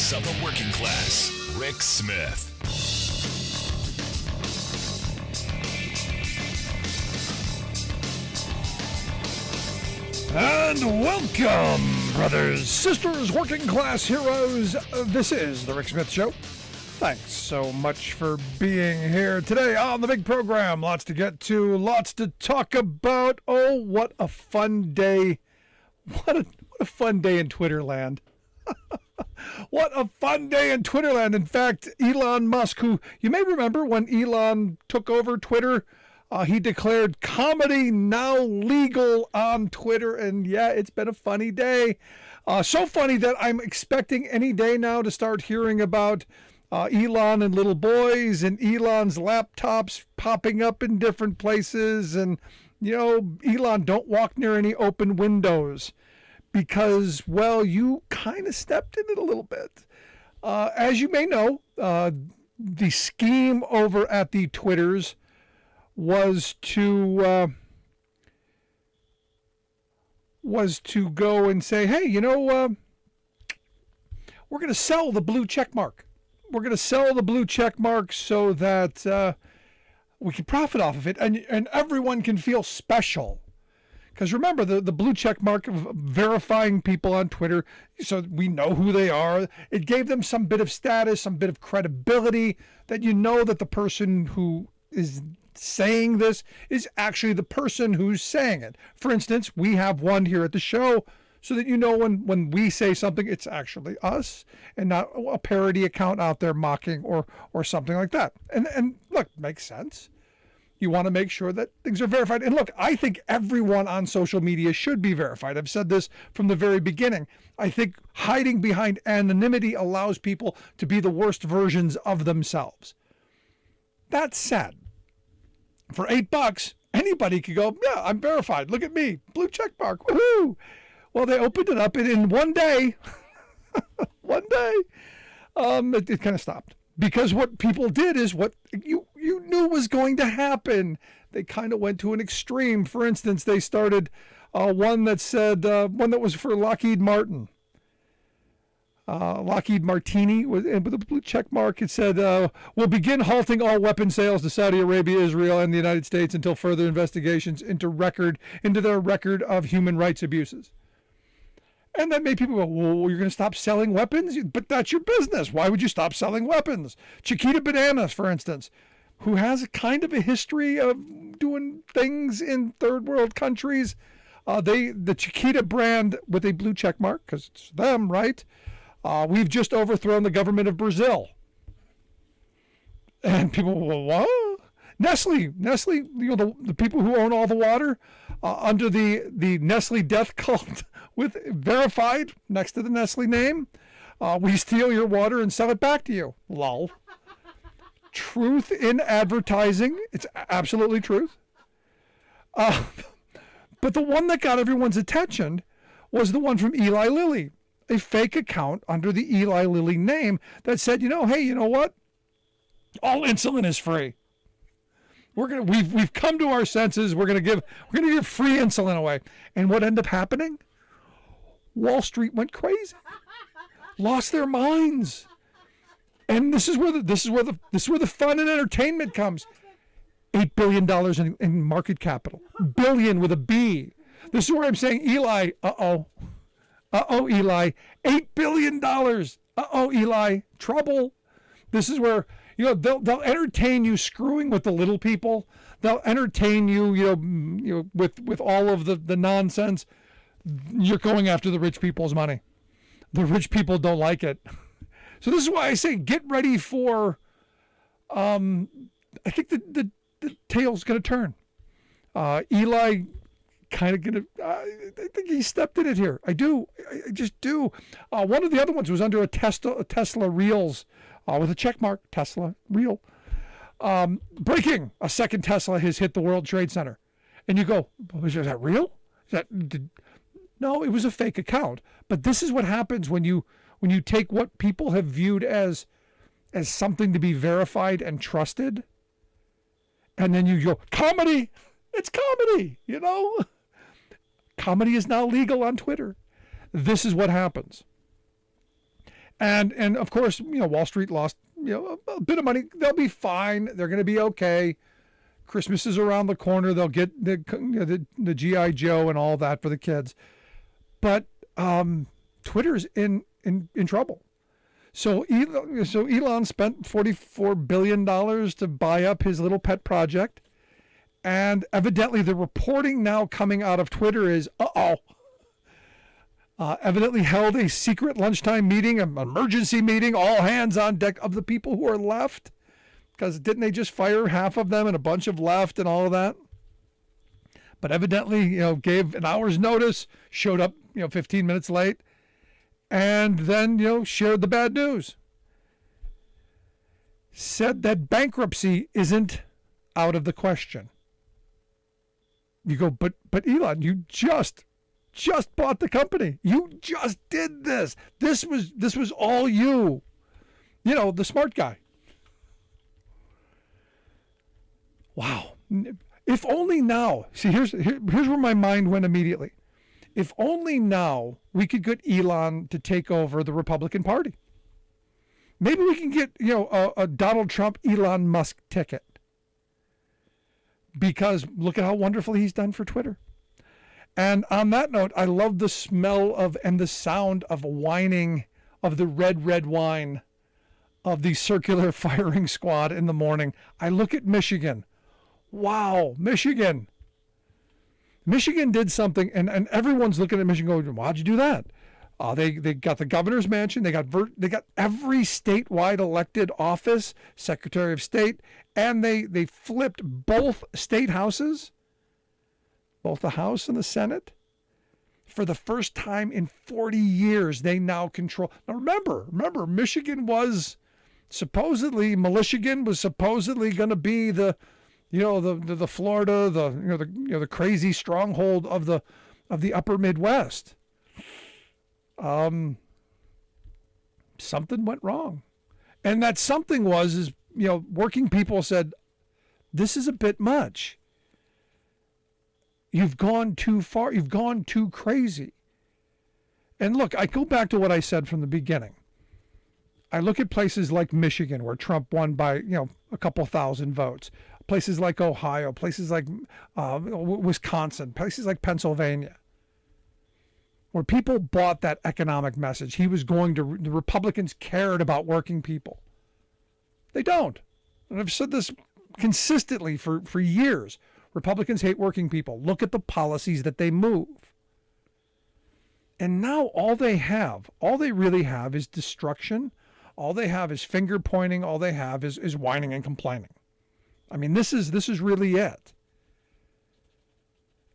voice of the working class, Rick Smith. And welcome, brothers, sisters, working class heroes. This is the Rick Smith Show. Thanks so much for being here today on the big program. Lots to get to, lots to talk about. Oh, what a fun day. What a fun day in Twitterland. What a fun day in Twitterland. In fact, Elon Musk, who you may remember when Elon took over Twitter, he declared comedy now legal on Twitter. And yeah, it's been a funny day. So funny that I'm expecting any day now to start hearing about Elon and little boys and Elon's laptops popping up in different places. And, you know, Elon, don't walk near any open windows because, well, you kind of stepped in it a little bit. As you may know, the scheme over at the Twitters was to go and say, hey, you know, we're going to sell the blue check mark. We're going to sell the blue check mark so that we can profit off of it and everyone can feel special. Because remember, the blue check mark of verifying people on Twitter so we know who they are. It gave them some bit of status, some bit of credibility that you know that the person who is saying this is actually the person who's saying it. For instance, we have one here at the show so that you know when we say something, it's actually us and not a parody account out there mocking or something like that. And look, makes sense. You want to make sure that things are verified. And look, I think everyone on social media should be verified. I've said this from the very beginning. I think hiding behind anonymity allows people to be the worst versions of themselves. That said, for $8, anybody could go, yeah, I'm verified. Look at me, blue check mark, woohoo. Well, they opened it up, and in one day, it kind of stopped. Because what people did is what you knew was going to happen. They kind of went to an extreme. For instance, they started one that said, one that was for Lockheed Martin. Lockheed Martini, and with a blue check mark, it said, we'll begin halting all weapon sales to Saudi Arabia, Israel, and the United States until further investigations into their record of human rights abuses. And that made people go, well, you're going to stop selling weapons? But that's your business. Why would you stop selling weapons? Chiquita Bananas, for instance, who has a kind of a history of doing things in third world countries. The Chiquita brand with a blue check mark, because it's them, right? We've just overthrown the government of Brazil. And people go, well, what? Nestle, you know, the people who own all the water under the Nestle death cult with verified next to the Nestle name. We steal your water and sell it back to you. Lol. Truth in advertising. It's absolutely truth. But the one that got everyone's attention was the one from Eli Lilly, a fake account under the Eli Lilly name that said, hey, you know what? All insulin is free. We've come to our senses. We're gonna give free insulin away. And what ended up happening? Wall Street went crazy, lost their minds. And this is where the fun and entertainment comes. $8 billion in market capital, billion with a B. This is where I'm saying, Eli, Eli, $8 billion. Eli, trouble. This is where, they'll entertain you screwing with the little people. They'll entertain you, with all of the nonsense. You're going after the rich people's money. The rich people don't like it. So this is why I say get ready for, I think the tail's going to turn. Eli kind of going to, I think he stepped in it here. I do. I just do. One of the other ones was under a Tesla Reels with a check mark, Tesla Reel. Breaking, a second Tesla has hit the World Trade Center. And you go, is that real? No, it was a fake account. But this is what happens when you take what people have viewed as something to be verified and trusted, and then you go, comedy. It's comedy, Comedy is now legal on Twitter. This is what happens. And of course, Wall Street lost, a bit of money. They'll be fine. They're going to be okay. Christmas is around the corner. They'll get the G.I. Joe and all that for the kids. But Twitter's in trouble. So Elon spent $44 billion to buy up his little pet project. And evidently the reporting now coming out of Twitter is, evidently held a secret lunchtime meeting, an emergency meeting, all hands on deck of the people who are left. Because didn't they just fire half of them and a bunch of left and all of that? But evidently, gave an hour's notice, showed up, 15 minutes late, and then, shared the bad news. Said that bankruptcy isn't out of the question. You go, but Elon, you just bought the company. You just did this. This was all you. The smart guy. Wow. If only now. See, here's where my mind went immediately. If only now we could get Elon to take over the Republican Party. Maybe we can get, a Donald Trump, Elon Musk ticket. Because look at how wonderful he's done for Twitter. And on that note, I love the smell of and the sound of whining of the red wine of the circular firing squad in the morning. I look at Michigan. Wow, Michigan. Michigan did something, and everyone's looking at Michigan going, why'd you do that? They got the governor's mansion. They got every statewide elected office, Secretary of State, and they flipped both state houses, both the House and the Senate. For the first time in 40 years, they now control. Now remember, Michigan was supposedly, Militigan was supposedly going to be the Florida, the crazy stronghold of the upper Midwest. Something went wrong. And that something is working people said, this is a bit much. You've gone too far. You've gone too crazy. And look, I go back to what I said from the beginning. I look at places like Michigan, where Trump won by, a couple thousand votes. Places like Ohio, places like Wisconsin, places like Pennsylvania, where people bought that economic message. The Republicans cared about working people. They don't. And I've said this consistently for years. Republicans hate working people. Look at the policies that they move. And now all they really have is destruction. All they have is finger pointing. All they have is whining and complaining. I mean, this is really it.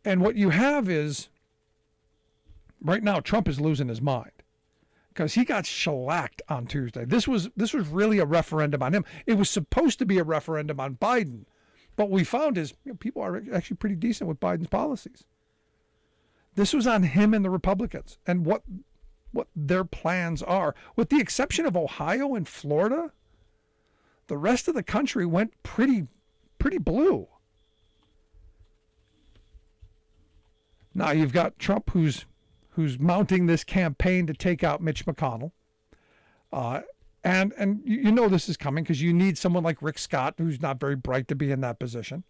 And what you have is, right now, Trump is losing his mind because he got shellacked on Tuesday. This was really a referendum on him. It was supposed to be a referendum on Biden. But what we found is people are actually pretty decent with Biden's policies. This was on him and the Republicans and what their plans are. With the exception of Ohio and Florida, the rest of the country went pretty blue. Now you've got Trump who's mounting this campaign to take out Mitch McConnell. And this is coming because you need someone like Rick Scott, who's not very bright, to be in that position.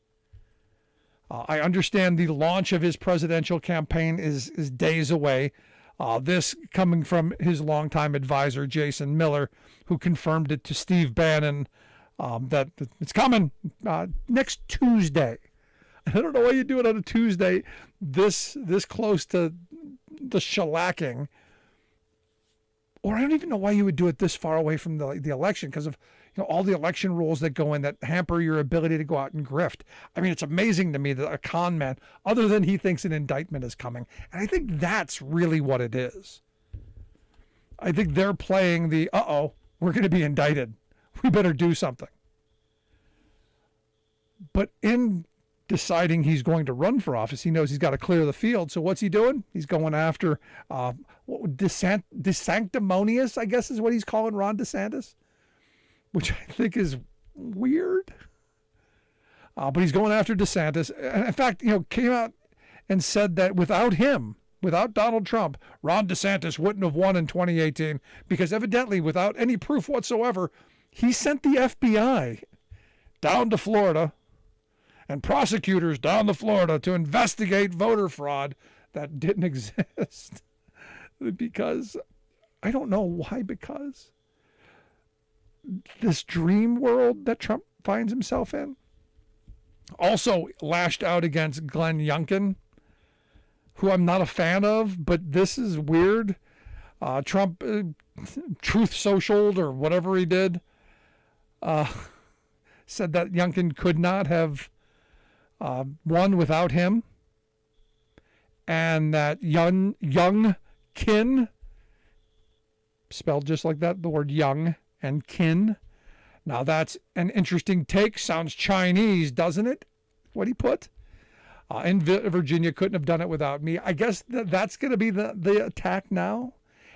I understand the launch of his presidential campaign is days away. This coming from his longtime advisor, Jason Miller, who confirmed it to Steve Bannon that it's coming next Tuesday. I don't know why you do it on a Tuesday this close to the shellacking. Or I don't even know why you would do it this far away from the election, because of all the election rules that go in that hamper your ability to go out and grift. I mean, it's amazing to me that a con man, other than he thinks an indictment is coming, and I think that's really what it is. I think they're playing the, we're going to be indicted. We better do something. But in deciding he's going to run for office, he knows he's got to clear the field. So what's he doing? He's going after DeSanctimonious, I guess is what he's calling Ron DeSantis, which I think is weird. But he's going after DeSantis. And in fact, came out and said that without him, without Donald Trump, Ron DeSantis wouldn't have won in 2018 because evidently, without any proof whatsoever, he sent the FBI down to Florida and prosecutors down to Florida to investigate voter fraud that didn't exist. Because, I don't know why, because this dream world that Trump finds himself in. Also lashed out against Glenn Youngkin, who I'm not a fan of, but this is weird. Trump, Truth Socialed or whatever he did, said that Youngkin could not have won without him, and that young kin, spelled just like that, the word young and kin. Now that's an interesting take. Sounds Chinese, doesn't it? What he put? In Virginia, couldn't have done it without me. I guess that's going to be the attack now.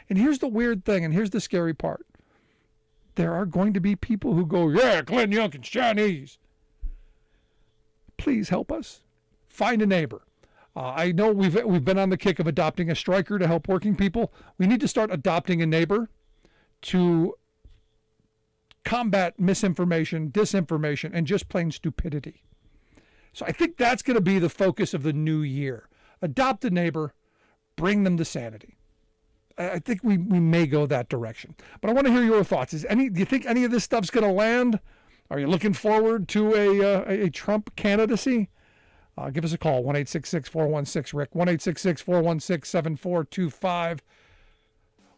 And here's the weird thing, and here's the scary part. There are going to be people who go, yeah, Glenn Youngkin's Chinese. Please help us. Find a neighbor. I know we've been on the kick of adopting a striker to help working people. We need to start adopting a neighbor to combat misinformation, disinformation, and just plain stupidity. So I think that's going to be the focus of the new year. Adopt a neighbor, bring them to sanity. I think we may go that direction. But I want to hear your thoughts. Do you think any of this stuff's going to land? Are you looking forward to a Trump candidacy? Give us a call, 1-866-416-RICK, 1-866-416-7425.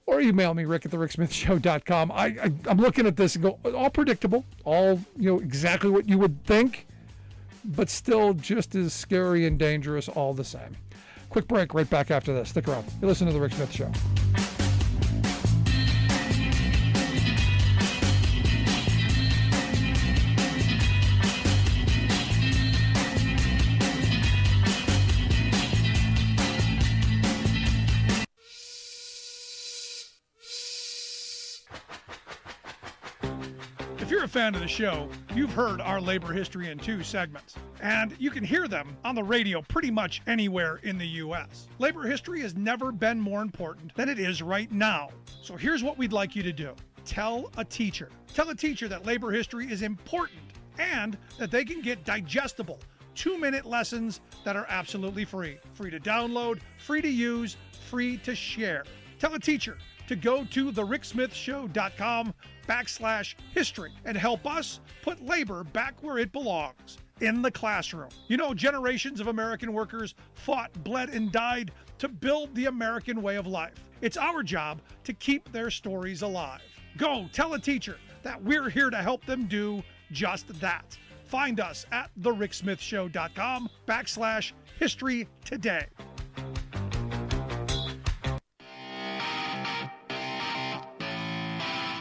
Or email me, rick@thericksmithshow.com. I'm looking at this and go, all predictable, all exactly what you would think, but still just as scary and dangerous all the same. Quick break, right back after this. Stick around. You listen to The Rick Smith Show. If you're a fan of the show, you've heard our Labor History in 2 segments, and you can hear them on the radio pretty much anywhere in the U.S. Labor history has never been more important than it is right now. So here's what we'd like you to do. Tell a teacher. Tell a teacher that labor history is important and that they can get digestible 2-minute lessons that are absolutely free. Free to download, free to use, free to share. Tell a teacher to go to thericksmithshow.com/history and help us put labor back where it belongs, in the classroom. Generations of American workers fought, bled, and died to build the American way of life. It's our job to keep their stories alive. Go tell a teacher that we're here to help them do just that. Find us at thericksmithshow.com/history today.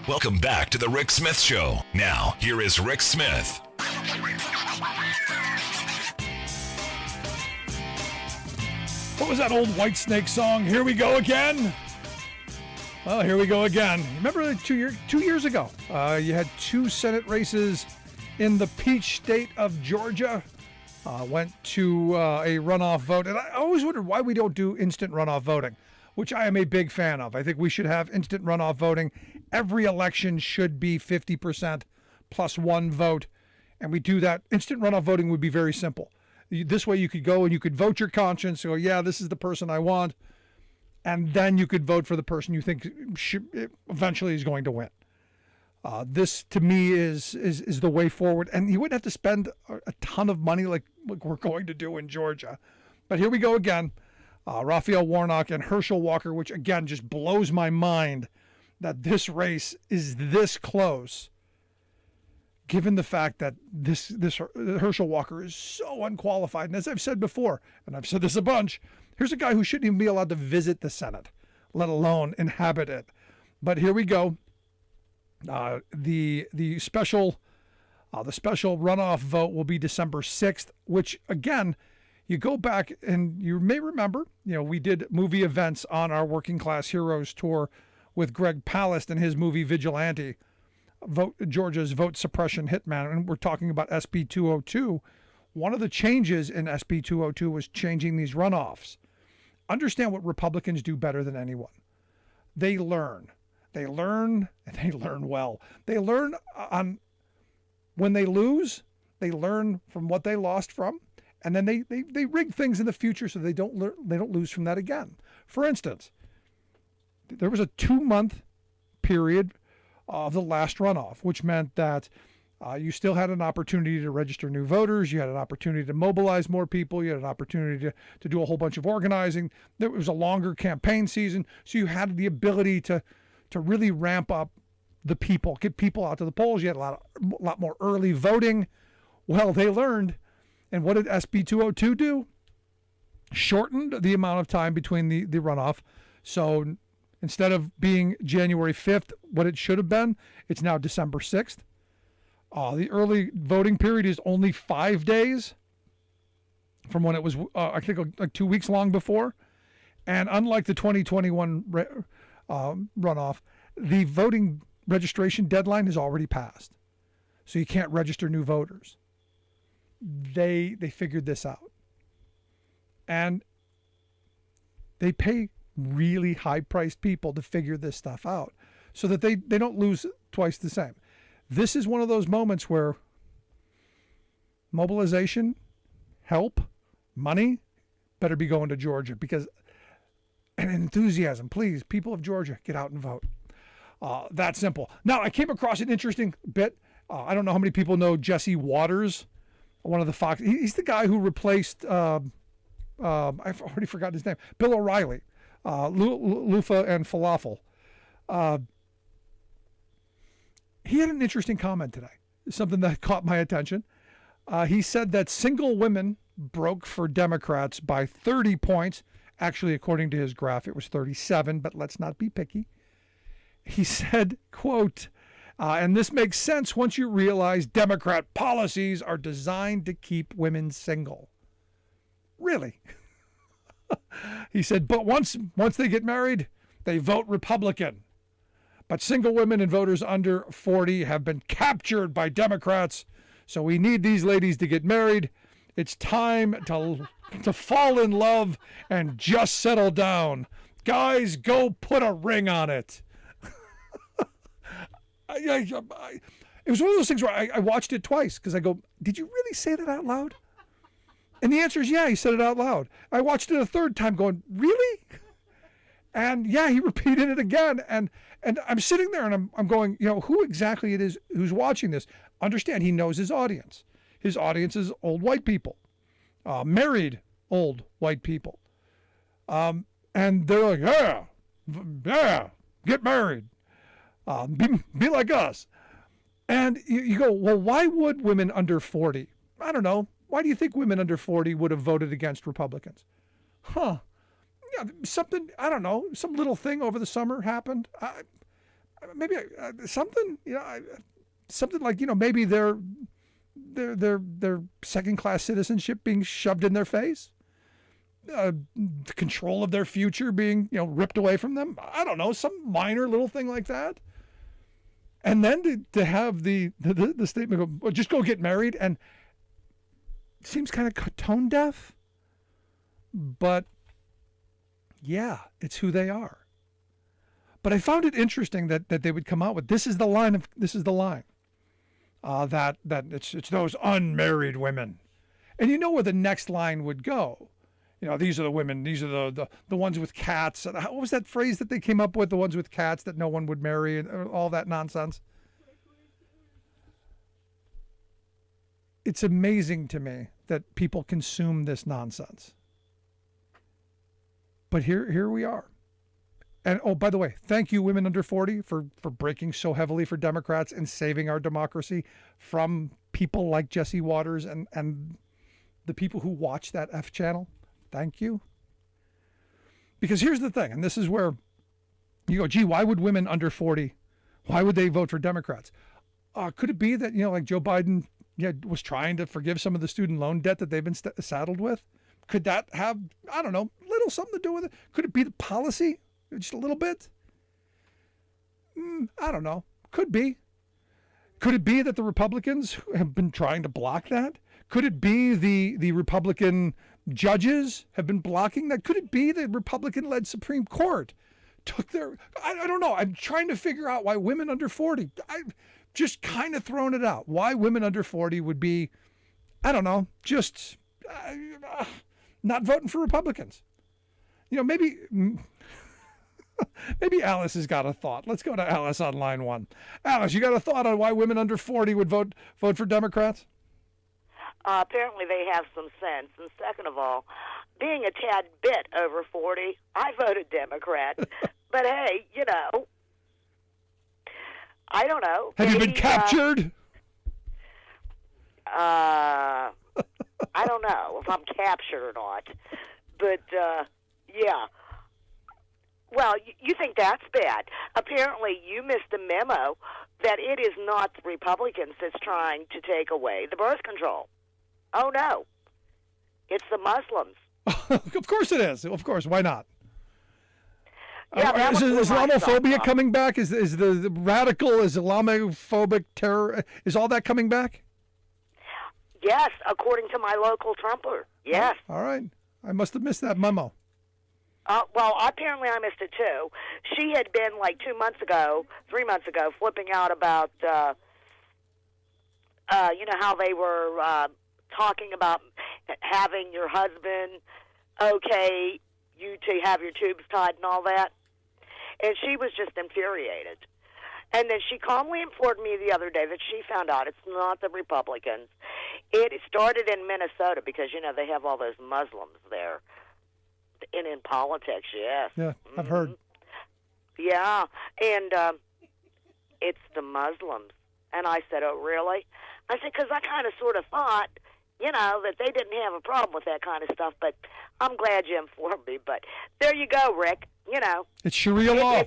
Welcome back to The Rick Smith Show. Now, here is Rick Smith. What was that old Whitesnake song? Here we go again. Well, here we go again. Remember 2 years ago, you had 2 Senate races in the Peach State of Georgia. Went to a runoff vote. And I always wondered why we don't do instant runoff voting, which I am a big fan of. I think we should have instant runoff voting. Every election should be 50% plus 1 vote. And we do that. Instant runoff voting would be very simple. This way you could go and you could vote your conscience. Go, yeah, this is the person I want. And then you could vote for the person you think eventually is going to win. This, to me, is the way forward. And you wouldn't have to spend a ton of money like we're going to do in Georgia. But here we go again. Raphael Warnock and Herschel Walker, which, again, just blows my mind that this race is this close, given the fact that this Herschel Walker is so unqualified. And as I've said before, and I've said this a bunch, here's a guy who shouldn't even be allowed to visit the Senate, let alone inhabit it. But here we go. The special runoff vote will be December 6th, which, again, you go back and you may remember, we did movie events on our Working Class Heroes tour with Greg Palast and his movie Vigilante, Georgia's vote suppression hitman. And we're talking about SB 202. One of the changes in SB 202 was changing these runoffs. understand what Republicans do better than anyone. They learn. They learn, and they learn well. They learn on when they lose, they learn from what they lost from, and then they rig things in the future so they don't lose from that again. For instance, there was a 2-month period of the last runoff, which meant that you still had an opportunity to register new voters. You had an opportunity to mobilize more people. You had an opportunity to do a whole bunch of organizing. There was a longer campaign season, so you had the ability to really ramp up the people, get people out to the polls. You had a lot more early voting. Well, they learned, and what did SB 202 do? Shortened the amount of time between the runoff. So instead of being January 5th, what it should have been, it's now December 6th. The early voting period is only 5 days from when it was, I think, like 2 weeks long before. And unlike the 2021 runoff, the voting registration deadline has already passed. So you can't register new voters. They figured this out. And they pay really high-priced people to figure this stuff out so that they don't lose twice the same. This is one of those moments where mobilization, help, money better be going to Georgia, because and enthusiasm, please, people of Georgia, get out and vote. That simple. Now, I came across an interesting bit. I don't know how many people know Jesse Waters, one of the Fox. He's the guy who replaced, I've already forgotten his name, Bill O'Reilly, Loofah and Falafel. He had an interesting comment today, something that caught my attention. He said that single women broke for Democrats by 30 points. Actually, according to his graph, it was 37, but let's not be picky. He said, quote, and this makes sense once you realize Democrat policies are designed to keep women single. Really? He said, but once they get married, they vote Republican. But single women and voters under 40 have been captured by Democrats. So we need these ladies to get married. It's time to fall in love and just settle down. Guys, go put a ring on it. It was one of those things where I watched it twice because I go, did you really say that out loud? And the answer is, yeah, he said it out loud. I watched it a third time going, really? And yeah, he repeated it again. And I'm sitting there and I'm going, who exactly it is who's watching this? Understand, he knows his audience. His audience is old white people, married old white people. And they're like, yeah, get married. Be like us. And you go, well, why would women under 40? I don't know. Why do you think women under 40 would have voted against Republicans? Yeah, something, I don't know, some little thing over the summer happened. Maybe something, something like, maybe their second-class citizenship being shoved in their face, the control of their future being, ripped away from them. I don't know, some minor little thing like that. And then to have the statement of, well, just go get married, and it seems kind of tone deaf, but yeah, it's who they are. But I found it interesting that they would come out with, this is the line, that it's those unmarried women. And you know where the next line would go. These are the women, these are the ones with cats. What was that phrase that they came up with, the ones with cats that no one would marry, and all that nonsense? It's amazing to me that people consume this nonsense. But here we are. And oh, by the way, thank you, women under 40, for breaking so heavily for Democrats and saving our democracy from people like Jesse Waters and the people who watch that F channel. Thank you. Because here's the thing, and this is where you go, gee, why would women under 40, why would they vote for Democrats? Could it be that, like Joe Biden was trying to forgive some of the student loan debt that they've been saddled with? Could that have, I don't know, little something to do with it? Could it be the policy? Just a little bit? I don't know. Could be. Could it be that the Republicans have been trying to block that? Could it be the Republican judges have been blocking that. Could it be the Republican-led Supreme Court took their, I don't know. I'm trying to figure out why women under 40, I've just kind of thrown it out. Why women under 40 would be, I don't know, just not voting for Republicans. Maybe Alice has got a thought. Let's go to Alice on line 1. Alice, you got a thought on why women under 40 would vote for Democrats? Apparently they have some sense. And second of all, being a tad bit over 40, I voted Democrat. But hey, I don't know. Have you been captured? I don't know if I'm captured or not. But, yeah. Well, you think that's bad. Apparently you missed the memo that it is not the Republicans that's trying to take away the birth control. Oh, no. It's the Muslims. Of course it is. Of course. Why not? Yeah, is Islamophobia coming back? Is the radical Islamophobic terror, is all that coming back? Yes, according to my local Trumper. Yes. Oh, all right. I must have missed that memo. Well, apparently I missed it too. She had been 3 months ago, flipping out about, how they were talking about having your husband okay you to have your tubes tied and all that. And she was just infuriated. And then she calmly informed me the other day that she found out it's not the Republicans. It started in Minnesota because, they have all those Muslims there. And in politics, yes. Yeah, I've heard. Yeah, and it's the Muslims. And I said, oh, really? I said, because I kind of sort of thought, that they didn't have a problem with that kind of stuff, but I'm glad you informed me. But there you go, Rick. It's Sharia law.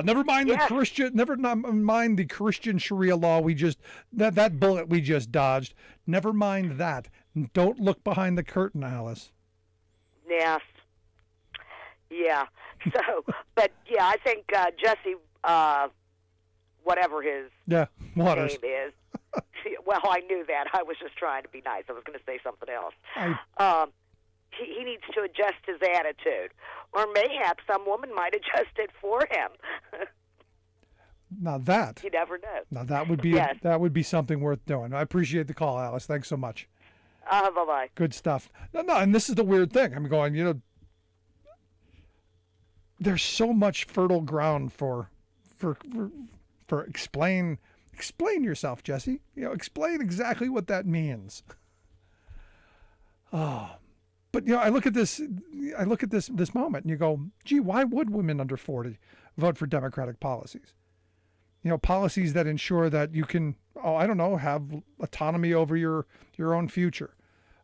Never mind the Christian. Never mind the Christian Sharia law. We just that bullet we just dodged. Never mind that. Don't look behind the curtain, Alice. Yes. Yeah. So, but yeah, I think Jesse, whatever his Waters name is. Well, I knew that. I was just trying to be nice. I was going to say something else. He needs to adjust his attitude, or mayhaps some woman might adjust it for him. Now that you never know. Now that would be something worth doing. I appreciate the call, Alice. Thanks so much. Bye-bye. Good stuff. No, and this is the weird thing. I'm going. There's so much fertile ground for explain yourself, Jesse. Explain exactly what that means. Oh. But I look at this moment and you go, gee, why would women under 40 vote for Democratic policies? Policies that ensure that you can, have autonomy over your own future.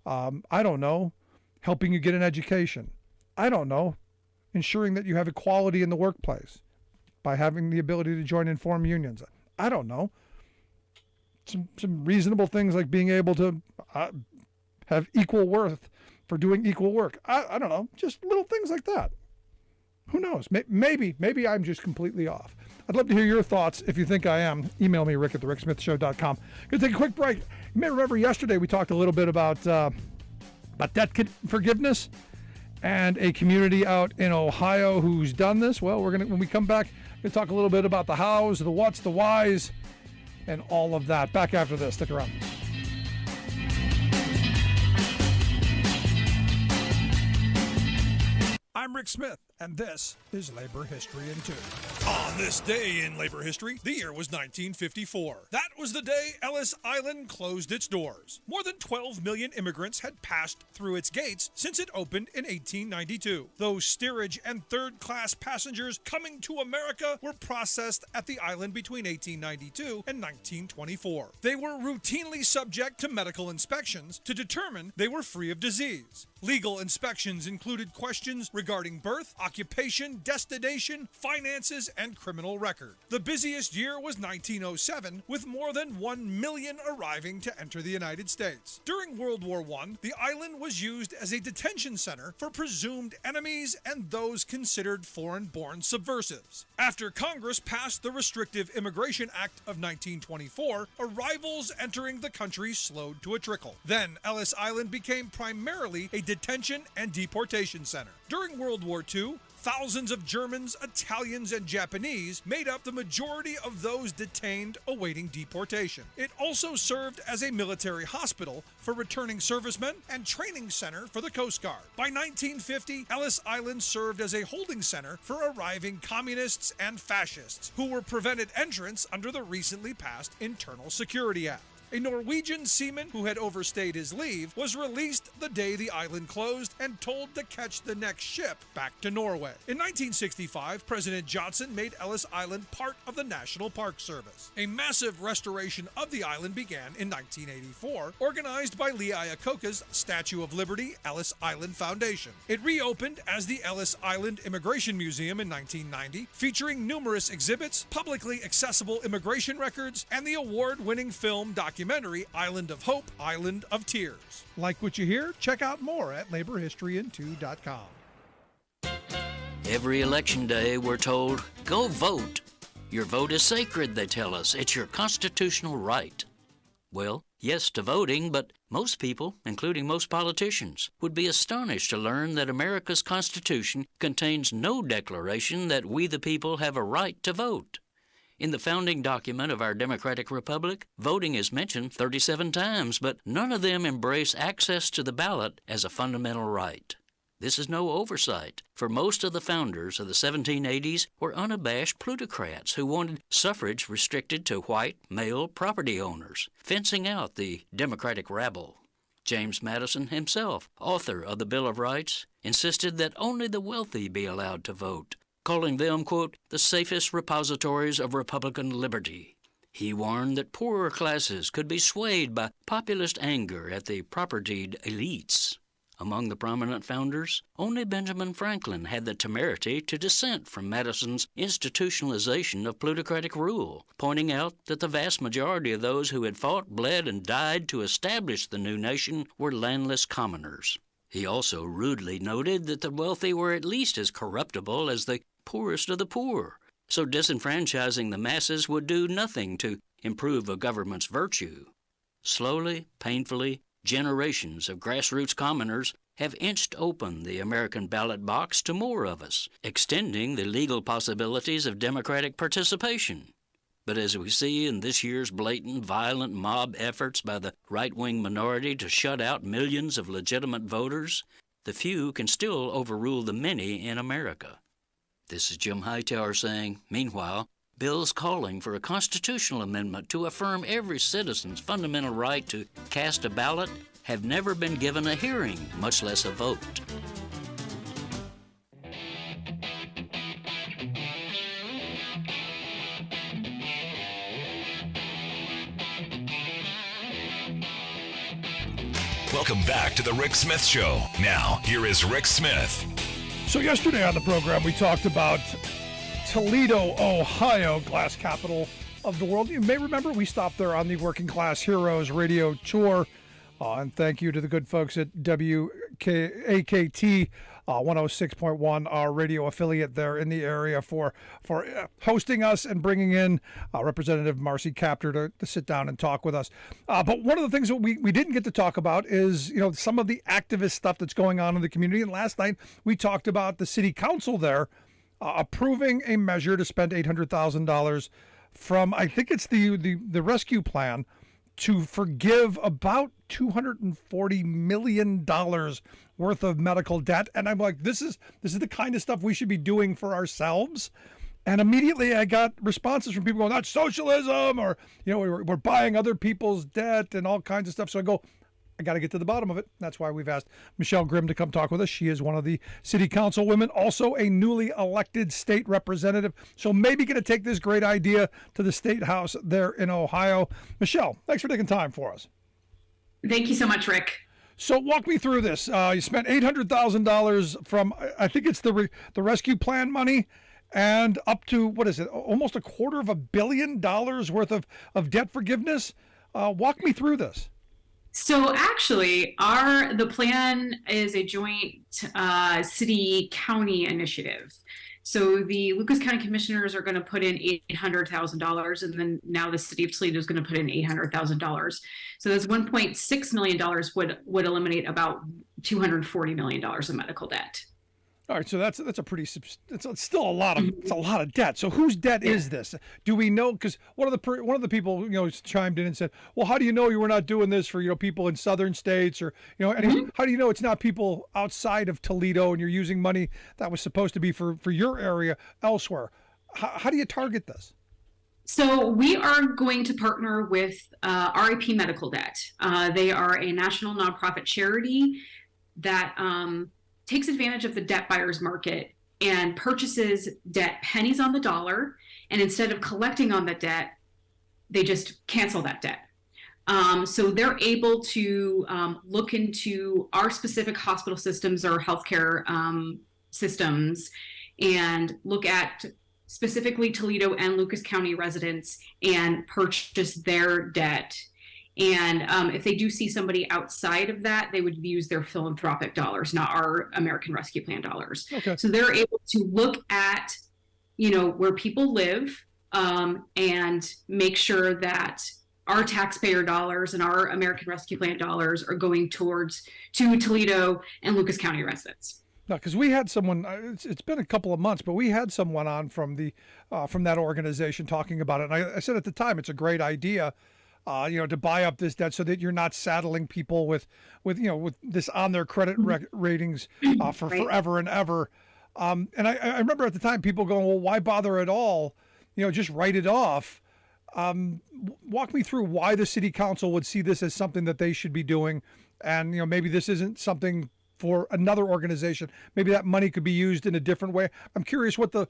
I don't know, helping you get an education. I don't know, ensuring that you have equality in the workplace by having the ability to join informed unions. I don't know, some reasonable things like being able to have equal worth for doing equal work. I don't know, just little things like that. Who knows? Maybe I'm just completely off. I'd love to hear your thoughts. If you think I am, email me, rick@thericksmithshow.com. Going to take a quick break. You may remember yesterday we talked a little bit about debt forgiveness and a community out in Ohio who's done this. Well, when we come back, we're going to talk a little bit about the hows, the whats, the whys, and all of that. Back after this. Stick around. I'm Rick Smith, and this is Labor History in 2. On this day in labor history, the year was 1954. That was the day Ellis Island closed its doors. More than 12 million immigrants had passed through its gates since it opened in 1892. Those steerage and third-class passengers coming to America were processed at the island between 1892 and 1924. They were routinely subject to medical inspections to determine they were free of disease. Legal inspections included questions regarding birth, occupation, destination, finances, and criminal record. The busiest year was 1907, with more than 1 million arriving to enter the United States. During World War I, the island was used as a detention center for presumed enemies and those considered foreign-born subversives. After Congress passed the Restrictive Immigration Act of 1924, arrivals entering the country slowed to a trickle. Then Ellis Island became primarily a detention and deportation center. During World War II, thousands of Germans, Italians, and Japanese made up the majority of those detained awaiting deportation. It also served as a military hospital for returning servicemen and training center for the Coast Guard. By 1950, Ellis Island served as a holding center for arriving communists and fascists who were prevented entrance under the recently passed Internal Security Act. A Norwegian seaman who had overstayed his leave was released the day the island closed and told to catch the next ship back to Norway. In 1965, President Johnson made Ellis Island part of the National Park Service. A massive restoration of the island began in 1984, organized by Lee Iacocca's Statue of Liberty Ellis Island Foundation. It reopened as the Ellis Island Immigration Museum in 1990, featuring numerous exhibits, publicly accessible immigration records, and the award-winning film documentary Island of Hope, Island of Tears. Like what you hear? Check out more at laborhistoryin2.com. Every election day, we're told, go vote. Your vote is sacred, they tell us. It's your constitutional right. Well, yes to voting, but most people, including most politicians, would be astonished to learn that America's Constitution contains no declaration that we the people have a right to vote. In the founding document of our democratic republic, voting is mentioned 37 times, but none of them embrace access to the ballot as a fundamental right. This is no oversight, for most of the founders of the 1780s were unabashed plutocrats who wanted suffrage restricted to white male property owners, fencing out the democratic rabble. James Madison himself, author of the Bill of Rights, insisted that only the wealthy be allowed to vote, calling them, quote, the safest repositories of Republican liberty. He warned that poorer classes could be swayed by populist anger at the propertied elites. Among the prominent founders, only Benjamin Franklin had the temerity to dissent from Madison's institutionalization of plutocratic rule, pointing out that the vast majority of those who had fought, bled, and died to establish the new nation were landless commoners. He also rudely noted that the wealthy were at least as corruptible as the poorest of the poor, so disenfranchising the masses would do nothing to improve a government's virtue. Slowly, painfully, generations of grassroots commoners have inched open the American ballot box to more of us, extending the legal possibilities of democratic participation. But as we see in this year's blatant, violent mob efforts by the right-wing minority to shut out millions of legitimate voters, the few can still overrule the many in America. This is Jim Hightower saying, meanwhile, bills calling for a constitutional amendment to affirm every citizen's fundamental right to cast a ballot have never been given a hearing, much less a vote. Welcome back to the Rick Smith Show. Now, here is Rick Smith. So yesterday on the program, we talked about Toledo, Ohio, glass capital of the world. You may remember we stopped there on the Working Class Heroes radio tour. And thank you to the good folks at WAKT 106.1, our radio affiliate there in the area, for hosting us and bringing in Representative Marcy Kaptur to sit down and talk with us. But one of the things that we didn't get to talk about is, some of the activist stuff that's going on in the community. And last night we talked about the city council there approving a measure to spend $800,000 from, I think it's the rescue plan, to forgive about $240 million worth of medical debt. And I'm like, this is the kind of stuff we should be doing for ourselves. And immediately I got responses from people going, that's socialism, or, we're buying other people's debt and all kinds of stuff. So I go, I got to get to the bottom of it. That's why we've asked Michelle Grimm to come talk with us. She is one of the city council women, also a newly elected state representative. So maybe going to take this great idea to the state house there in Ohio. Michelle, thanks for taking time for us. Thank you so much, Rick. So walk me through this. You spent $800,000 from, I think it's the rescue plan money, and up to, what is it, almost $250 million worth of debt forgiveness. Walk me through this. So actually, the plan is a joint city-county initiative. So the Lucas County Commissioners are going to put in $800,000, and then now the City of Toledo is going to put in $800,000. So that's $1.6 million would eliminate about $240 million in medical debt. All right, so that's a pretty it's still a lot of debt. So whose debt is this? Do we know? Because one of the people chimed in and said, "Well, how do you know you were not doing this for people in southern states or how do you know it's not people outside of Toledo and you're using money that was supposed to be for your area elsewhere? How do you target this?" So we are going to partner with RIP Medical Debt. They are a national nonprofit charity that takes advantage of the debt buyer's market and purchases debt pennies on the dollar. And instead of collecting on the debt, they just cancel that debt. So they're able to look into our specific hospital systems or healthcare systems and look at specifically Toledo and Lucas County residents and purchase their debt. And if they do see somebody outside of that, they would use their philanthropic dollars, not our American Rescue Plan dollars. Okay. So they're able to look at, where people live and make sure that our taxpayer dollars and our American Rescue Plan dollars are going to Toledo and Lucas County residents. No, because we had someone. It's been a couple of months, but we had someone on from that organization talking about it. And I said at the time, it's a great idea. To buy up this debt so that you're not saddling people with this on their credit ratings for forever and ever. And I remember at the time people going, well, why bother at all? Just write it off. Walk me through why the city council would see this as something that they should be doing. And, maybe this isn't something for another organization. Maybe that money could be used in a different way. I'm curious what the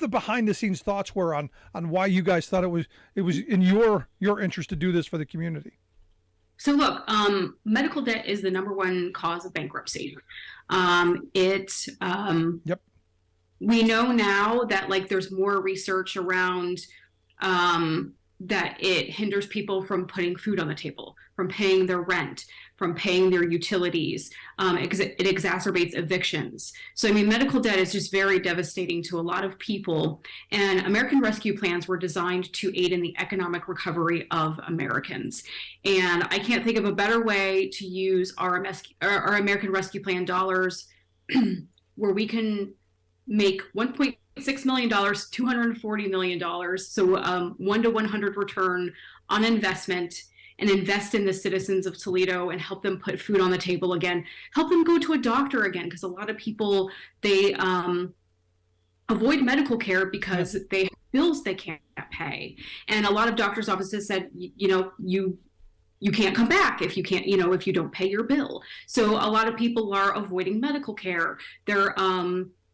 behind the scenes thoughts were on why you guys thought it was in your interest to do this for the community. So look, medical debt is the number one cause of bankruptcy. Yep. We know now that there's more research around that it hinders people from putting food on the table, from paying their rent, from paying their utilities. It exacerbates evictions. So, medical debt is just very devastating to a lot of people. And American Rescue Plans were designed to aid in the economic recovery of Americans. And I can't think of a better way to use our American Rescue Plan dollars where we can make $1.6 million, $240 million. So 1 to 100 return on investment, and invest in the citizens of Toledo and help them put food on the table again, help them go to a doctor again. Because a lot of people, they avoid medical care because they have bills they can't pay. And a lot of doctors' offices said, you can't come back if you can't, if you don't pay your bill. So a lot of people are avoiding medical care. They're,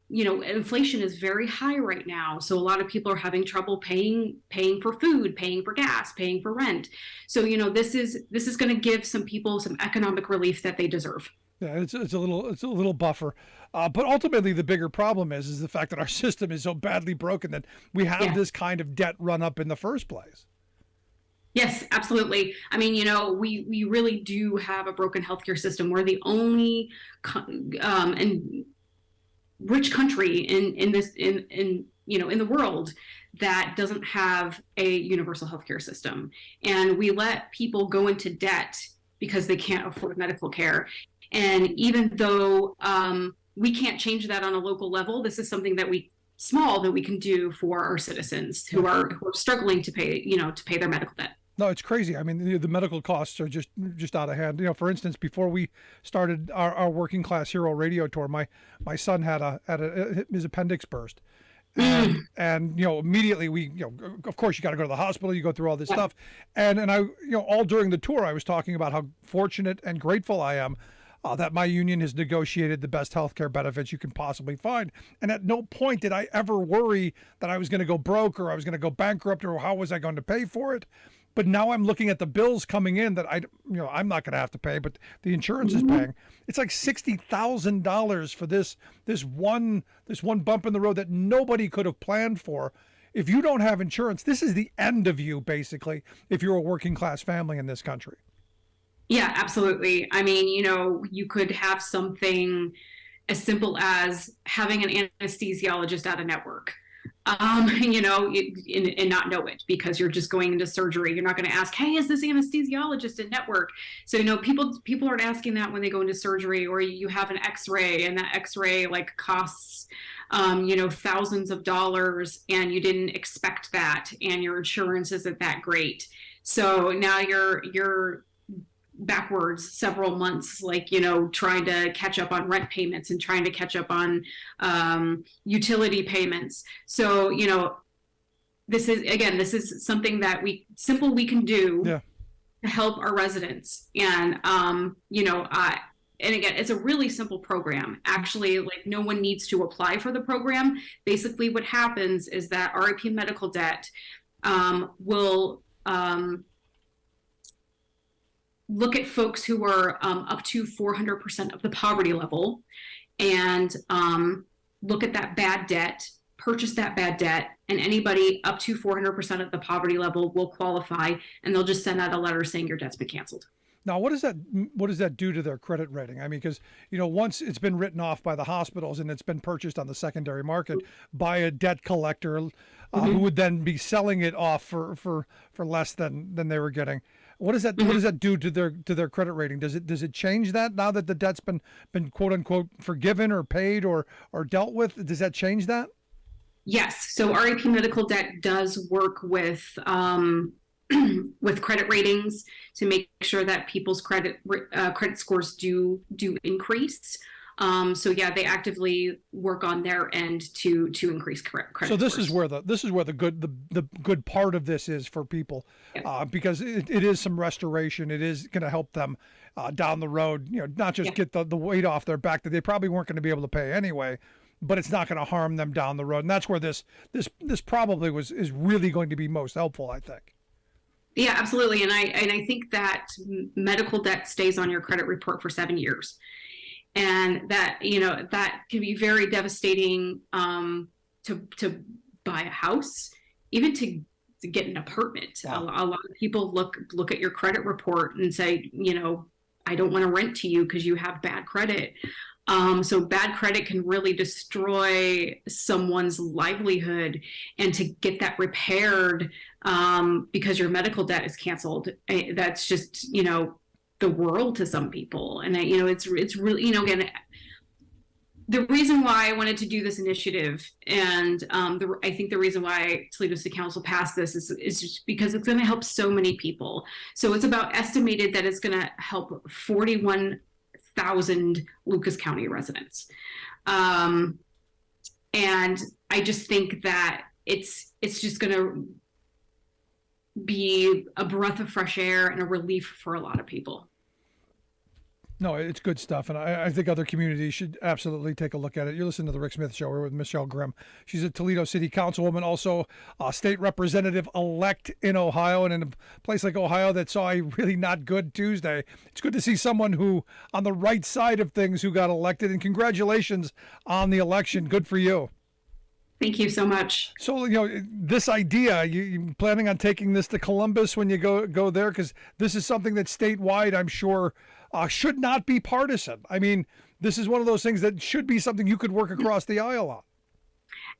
inflation is very high right now. So a lot of people are having trouble paying for food, paying for gas, paying for rent. So, this is going to give some people some economic relief that they deserve. Yeah, it's a little buffer, but ultimately the bigger problem is the fact that our system is so badly broken that we have this kind of debt run up in the first place. Yes, absolutely. We really do have a broken healthcare system. We're the only rich country in the world that doesn't have a universal healthcare system, and we let people go into debt because they can't afford medical care. And even though we can't change that on a local level, this is something that we can do for our citizens who are struggling to pay their medical debt. No, it's crazy. The medical costs are just out of hand. For instance, before we started our Working Class Hero radio tour, my son had his appendix burst. And immediately we, of course you got to go to the hospital, you go through all this stuff. And I, all during the tour, I was talking about how fortunate and grateful I am that my union has negotiated the best healthcare benefits you can possibly find. And at no point did I ever worry that I was going to go broke or I was going to go bankrupt or how was I going to pay for it. But now I'm looking at the bills coming in that I'm not going to have to pay, but the insurance is paying. It's like $60,000 for this one bump in the road that nobody could have planned for. If you don't have insurance, this is the end of you, basically, if you're a working class family in this country. Yeah, absolutely. You could have something as simple as having an anesthesiologist out of network, you know, and not know it because you're just going into surgery. You're not going to ask, hey, is this anesthesiologist in network? So, you know, people aren't asking that when they go into surgery, or you have an x-ray and that x-ray like costs, you know, thousands of dollars, and you didn't expect that, and your insurance isn't that great. So now you're backwards several months, like, you know, trying to catch up on rent payments and trying to catch up on utility payments. So, you know, this is something that we can do to help our residents. And, you know, and again, it's a really simple program. Actually, like, no one needs to apply for the program. Basically, what happens is that RIP medical debt will look at folks who are up to 400% of the poverty level, and look at that bad debt, purchase that bad debt, and anybody up to 400% of the poverty level will qualify, and they'll just send out a letter saying your debt's been canceled. Now, what does that do to their credit rating? I mean, because, you know, once it's been written off by the hospitals and it's been purchased on the secondary market by a debt collector, who would then be selling it off for less than they were getting. What does that do to their credit rating? Does it change that now that the debt's been quote unquote forgiven or paid or dealt with? Does that change that? Yes. So RIP medical debt does work with with credit ratings to make sure that people's credit scores do increase. So yeah, they actively work on their end to increase credit. So this is where the good part of this is for people, because it is some restoration. It is going to help them down the road. You know, not just get the weight off their back that they probably weren't going to be able to pay anyway, but it's not going to harm them down the road. And that's where this probably is really going to be most helpful, I think. Yeah, absolutely. And I think that medical debt stays on your credit report for 7 years. And that, you know, that can be very devastating to buy a house, even to get an apartment. Wow. A lot of people look at your credit report and say, you know, I don't want to rent to you because you have bad credit. So bad credit can really destroy someone's livelihood, and to get that repaired because your medical debt is canceled, that's just, you know, the world to some people. And you know, it's really, you know, again, the reason why I wanted to do this initiative, and I think the reason why Toledo City Council passed this is just because it's going to help so many people. So it's about estimated that it's going to help 41,000 Lucas County residents. And I just think that it's just going to be a breath of fresh air and a relief for a lot of people. No, it's good stuff, and I think other communities should absolutely take a look at it. You're listening to the Rick Smith Show. We're with Michelle Grimm. She's a Toledo City Councilwoman, also a state representative-elect in Ohio, and in a place like Ohio that saw a really not good Tuesday. It's good to see someone who, on the right side of things, who got elected, and congratulations on the election. Good for you. Thank you so much. So, you know, this idea, you planning on taking this to Columbus when you go there? Because this is something that statewide, I'm sure, should not be partisan. I mean, this is one of those things that should be something you could work across the aisle on.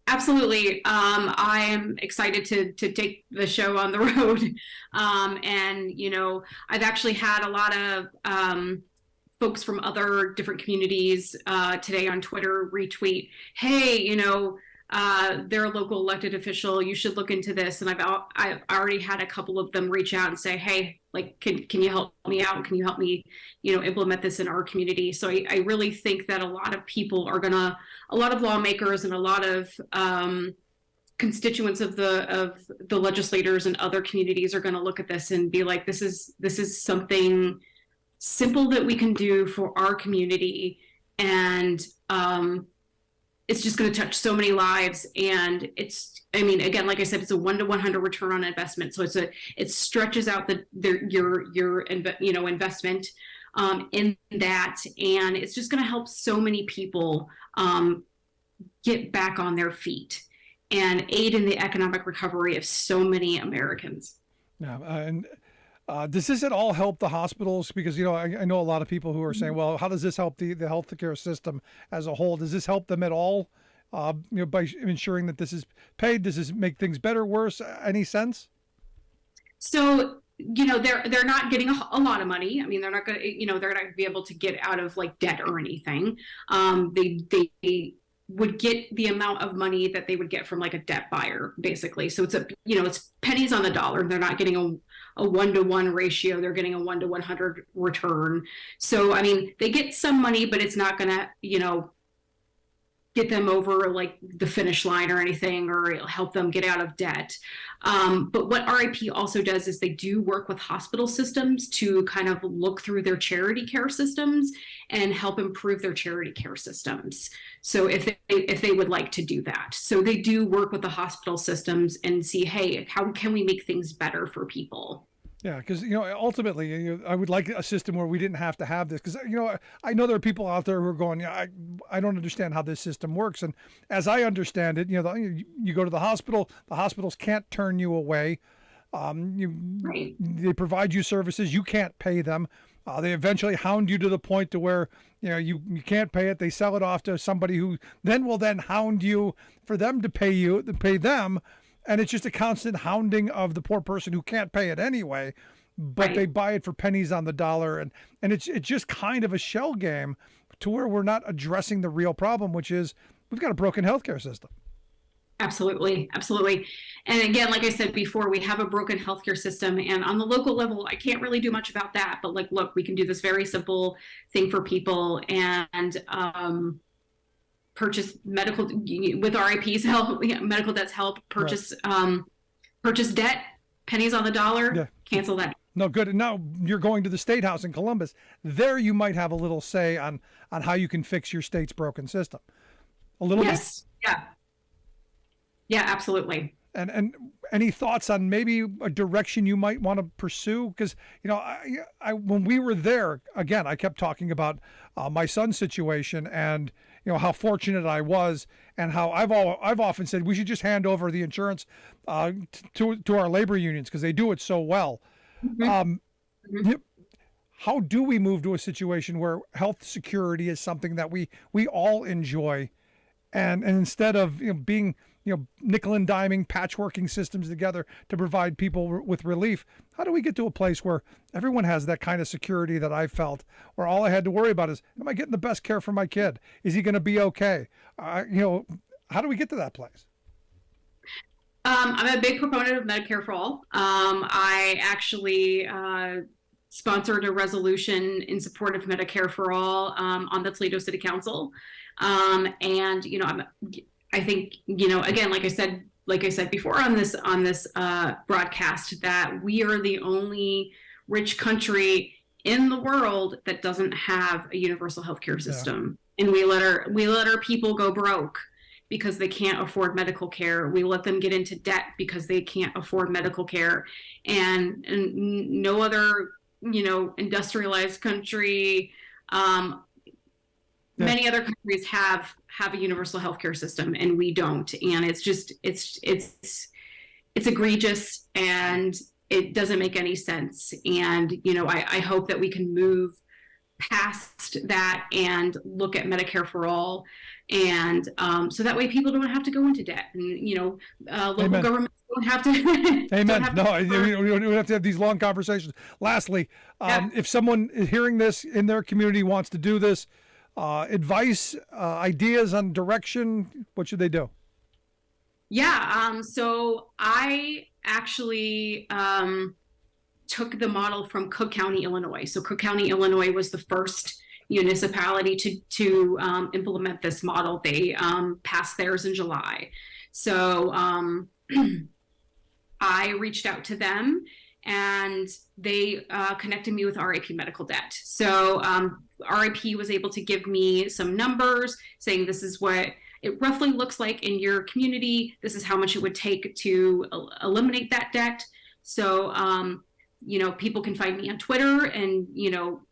Absolutely. I am excited to take the show on the road. And, you know, I've actually had a lot of folks from other different communities today on Twitter retweet, hey, you know, they're a local elected official, you should look into this. And I've already had a couple of them reach out and say, hey, like, can you help me out? Can you help me, you know, implement this in our community? So I really think that a lot of people are a lot of lawmakers and a lot of constituents of the legislators and other communities are gonna look at this and be like, this is something simple that we can do for our community. And it's just going to touch so many lives. And I mean, again, like I said, it's a 1 to 100 return on investment. So it stretches out your investment in that. And it's just going to help so many people get back on their feet and aid in the economic recovery of so many Americans. Yeah. And Does this at all help the hospitals? Because, I know a lot of people who are saying, well, how does this help the healthcare system as a whole? Does this help them at all, by ensuring that this is paid? Does this make things better, worse? Any sense? So, they're not getting a lot of money. I mean, they're not going to, they're not going to be able to get out of like debt or anything. They would get the amount of money that they would get from like a debt buyer, basically. So it's pennies on the dollar. They're not getting a 1-to-1 ratio. They're getting a 1-to-100 return. So, I mean, they get some money, but it's not going to, get them over like the finish line or anything, or it'll help them get out of debt. But what RIP also does is they do work with hospital systems to kind of look through their charity care systems and help improve their charity care systems. So if they would like to do that. So they do work with the hospital systems and see, hey, how can we make things better for people? Yeah, because ultimately, I would like a system where we didn't have to have this. Because I know there are people out there who are going, I don't understand how this system works. And as I understand it, you go to the hospitals can't turn you away. Right. They provide you services, you can't pay them. They eventually hound you to the point to where you can't pay it. They sell it off to somebody who will hound you for them to pay them. And it's just a constant hounding of the poor person who can't pay it anyway, but they buy it for pennies on the dollar. And it's just kind of a shell game to where we're not addressing the real problem, which is we've got a broken healthcare system. Absolutely. Absolutely. And again, like I said before, we have a broken healthcare system, and on the local level, I can't really do much about that, but like, look, we can do this very simple thing for people and, purchase medical with RIP's help, medical debts help, purchase debt, pennies on the dollar, cancel that. No, good. And now you're going to the State House in Columbus. There you might have a little say on how you can fix your state's broken system. A little bit? Yes. Yeah. Yeah, absolutely. And any thoughts on maybe a direction you might want to pursue? Because, I when we were there, again, I kept talking about my son's situation and, how fortunate I was, and how I've often said we should just hand over the insurance to our labor unions because they do it so well. Mm-hmm. How do we move to a situation where health security is something that we all enjoy, and instead of being nickel and diming, patchworking systems together to provide people with relief, how do we get to a place where everyone has that kind of security that I felt, where all I had to worry about is, am I getting the best care for my kid? Is he going to be okay? How do we get to that place? I'm a big proponent of Medicare for All. I actually sponsored a resolution in support of Medicare for All on the Toledo City Council. I think, again, like I said before on this broadcast, that we are the only rich country in the world that doesn't have a universal healthcare system. Yeah. And we let our people go broke because they can't afford medical care. We let them get into debt because they can't afford medical care. And no other, industrialized country, many other countries have a universal healthcare system, and we don't. And it's just, it's egregious, and it doesn't make any sense. And, I hope that we can move past that and look at Medicare for All. And so that way people don't have to go into debt, and, local Amen. Governments don't have to. Amen. We don't have to have these long conversations. Lastly, if someone is hearing this in their community wants to do this, advice, ideas on direction, what should they do? Yeah. So I actually took the model from Cook County, Illinois. So Cook County, Illinois was the first municipality to implement this model. They passed theirs in July. So I reached out to them, and they connected me with RIP Medical Debt. So RIP was able to give me some numbers saying this is what it roughly looks like in your community. This is how much it would take to eliminate that debt. So, people can find me on Twitter and,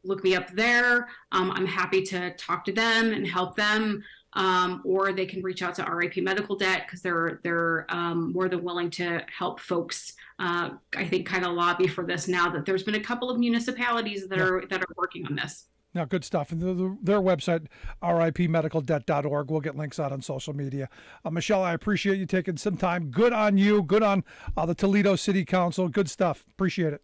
look me up there. I'm happy to talk to them and help them or they can reach out to RIP Medical Debt, because they're more than willing to help folks. I think kind of lobby for this now that there's been a couple of municipalities that are working on this. Now, good stuff. And their website, ripmedicaldebt.org. We'll get links out on social media. Michelle, I appreciate you taking some time. Good on you. Good on the Toledo City Council. Good stuff. Appreciate it.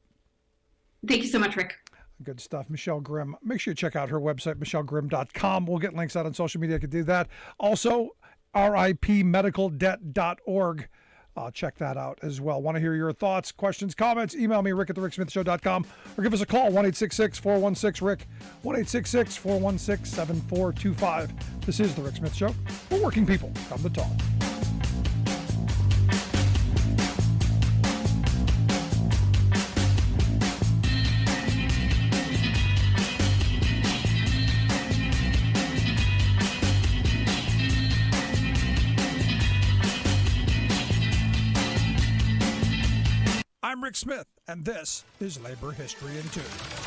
Thank you so much, Rick. Good stuff. Michelle Grimm. Make sure you check out her website, michellegrimm.com. We'll get links out on social media. I could do that. Also, ripmedicaldebt.org. Check that out as well. Want to hear your thoughts, questions, comments? Email me, rick@thericksmithshow.com, or give us a call, 1-866-416-RICK, 1-866-416-7425. This is The Rick Smith Show, where working people come to talk. I'm Rick Smith, and this is Labor History in 2.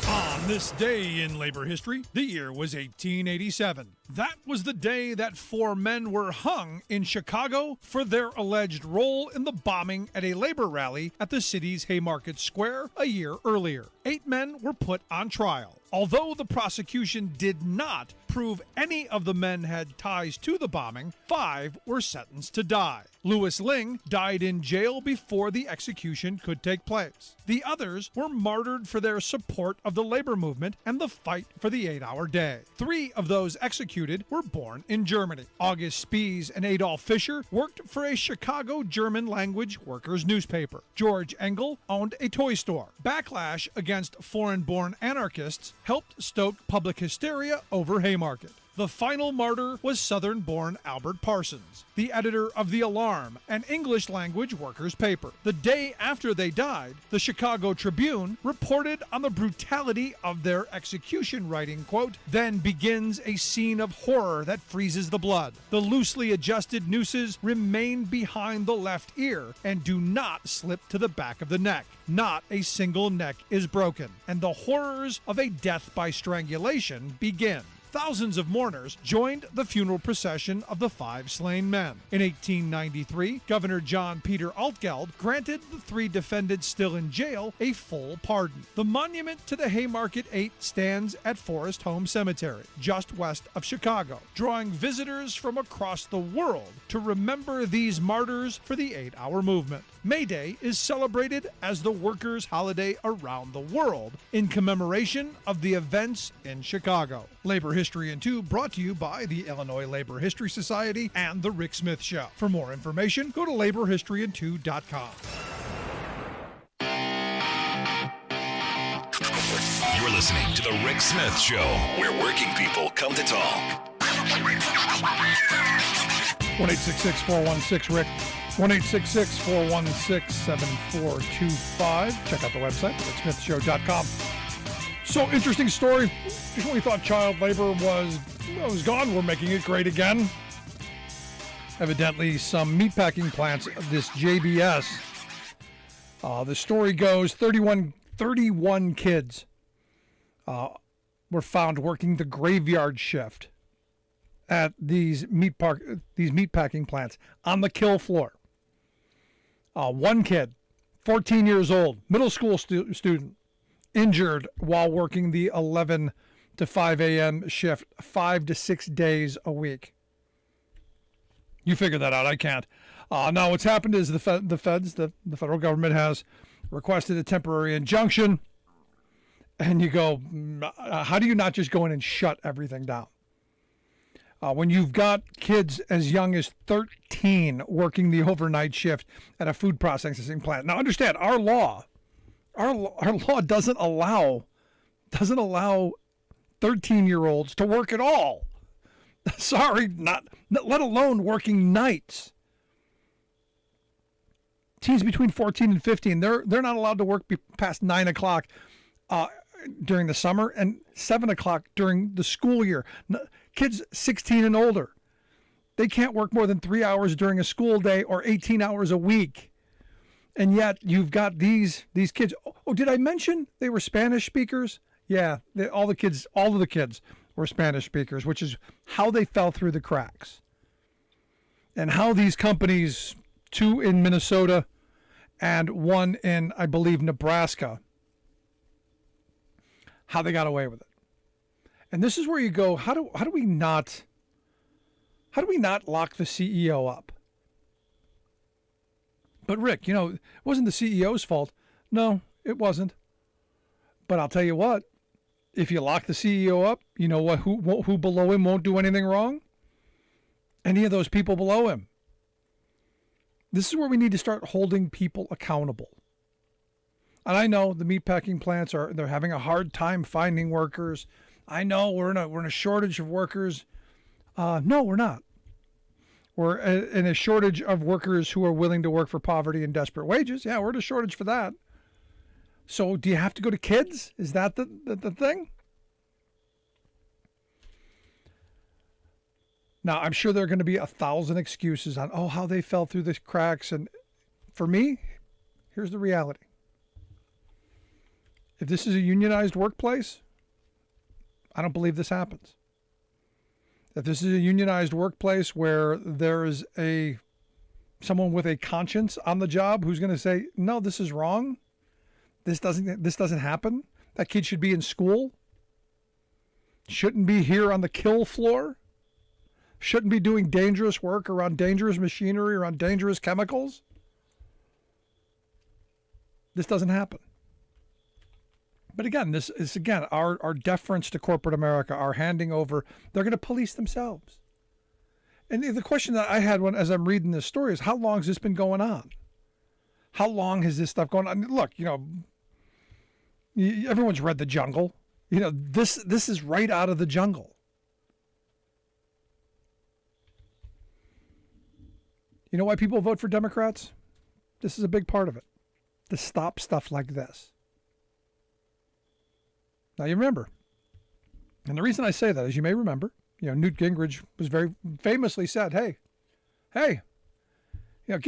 On this day in labor history, the year was 1887. That was the day that 4 men were hung in Chicago for their alleged role in the bombing at a labor rally at the city's Haymarket Square a year earlier. 8 men were put on trial. Although the prosecution did not prove any of the men had ties to the bombing, 5 were sentenced to die. Louis Ling died in jail before the execution could take place. The others were martyred for their support of the labor movement and the fight for the 8-hour day. 3 of those executed were born in Germany. August Spies and Adolf Fischer worked for a Chicago German-language workers' newspaper. George Engel owned a toy store. Backlash against foreign-born anarchists helped stoke public hysteria over Haymarket. The final martyr was Southern-born Albert Parsons, the editor of The Alarm, an English-language workers' paper. The day after they died, the Chicago Tribune reported on the brutality of their execution, writing, quote, "Then begins a scene of horror that freezes the blood. The loosely adjusted nooses remain behind the left ear and do not slip to the back of the neck. Not a single neck is broken, and the horrors of a death by strangulation begin." Thousands of mourners joined the funeral procession of the 5 slain men. In 1893, Governor John Peter Altgeld granted the 3 defendants still in jail a full pardon. The monument to the Haymarket 8 stands at Forest Home Cemetery, just west of Chicago, drawing visitors from across the world to remember these martyrs for the 8-hour movement. May Day is celebrated as the workers' holiday around the world in commemoration of the events in Chicago. Labor History in 2 brought to you by the Illinois Labor History Society and The Rick Smith Show. For more information, go to laborhistoryin2.com. You're listening to The Rick Smith Show, where working people come to talk. 1-866-416-RICK, 1-866-416-7425. Check out the website, ricksmithshow.com. So, interesting story. Just when we thought child labor was gone, we're making it great again. Evidently, some meatpacking plants, this JBS, the story goes 31 kids were found working the graveyard shift at these meatpacking plants on the kill floor. One kid, 14 years old, middle school student, injured while working the 11 to 5 a.m. shift 5 to 6 days a week. You figure that out. I can't. Now, what's happened is the federal government has requested a temporary injunction. And you go, how do you not just go in and shut everything down? When you've got kids as young as 13 working the overnight shift at a food processing plant. Now, understand, our law doesn't allow 13-year-olds to work at all. Sorry, not let alone working nights. Teens between 14 and 15, they're not allowed to work past 9 o'clock during the summer and 7 o'clock during the school year. Kids 16 and older, they can't work more than 3 hours during a school day or 18 hours a week. And yet you've got these kids. Oh, did I mention they were Spanish speakers? Yeah, all of the kids were Spanish speakers, which is how they fell through the cracks. And how these companies, 2 in Minnesota and 1 in, I believe, Nebraska, how they got away with it. And this is where you go, how do we not lock the CEO up? But Rick, it wasn't the CEO's fault. No, it wasn't. But I'll tell you what, if you lock the CEO up, you know what? Who below him won't do anything wrong? Any of those people below him. This is where we need to start holding people accountable. And I know the meatpacking plants they're having a hard time finding workers. I know we're in a shortage of workers. No, we're not. We're in a shortage of workers who are willing to work for poverty and desperate wages. Yeah, we're in a shortage for that. So do you have to go to kids? Is that the thing? Now, I'm sure there are going to be 1,000 excuses on, how they fell through the cracks. And for me, here's the reality. If this is a unionized workplace, I don't believe this happens. If this is a unionized workplace where there is someone with a conscience on the job who's going to say, no, this is wrong. This doesn't happen. That kid should be in school. Shouldn't be here on the kill floor. Shouldn't be doing dangerous work around dangerous machinery, around dangerous chemicals. This doesn't happen. But again, this is our deference to corporate America, our handing over. They're going to police themselves. And the question that I had as I'm reading this story is, how long has this been going on? How long has this stuff going on? Look, everyone's read The Jungle. This is right out of The Jungle. You know why people vote for Democrats? This is a big part of it. To stop stuff like this. Now you remember, and the reason I say that, as you may remember, Newt Gingrich was very famously said, hey,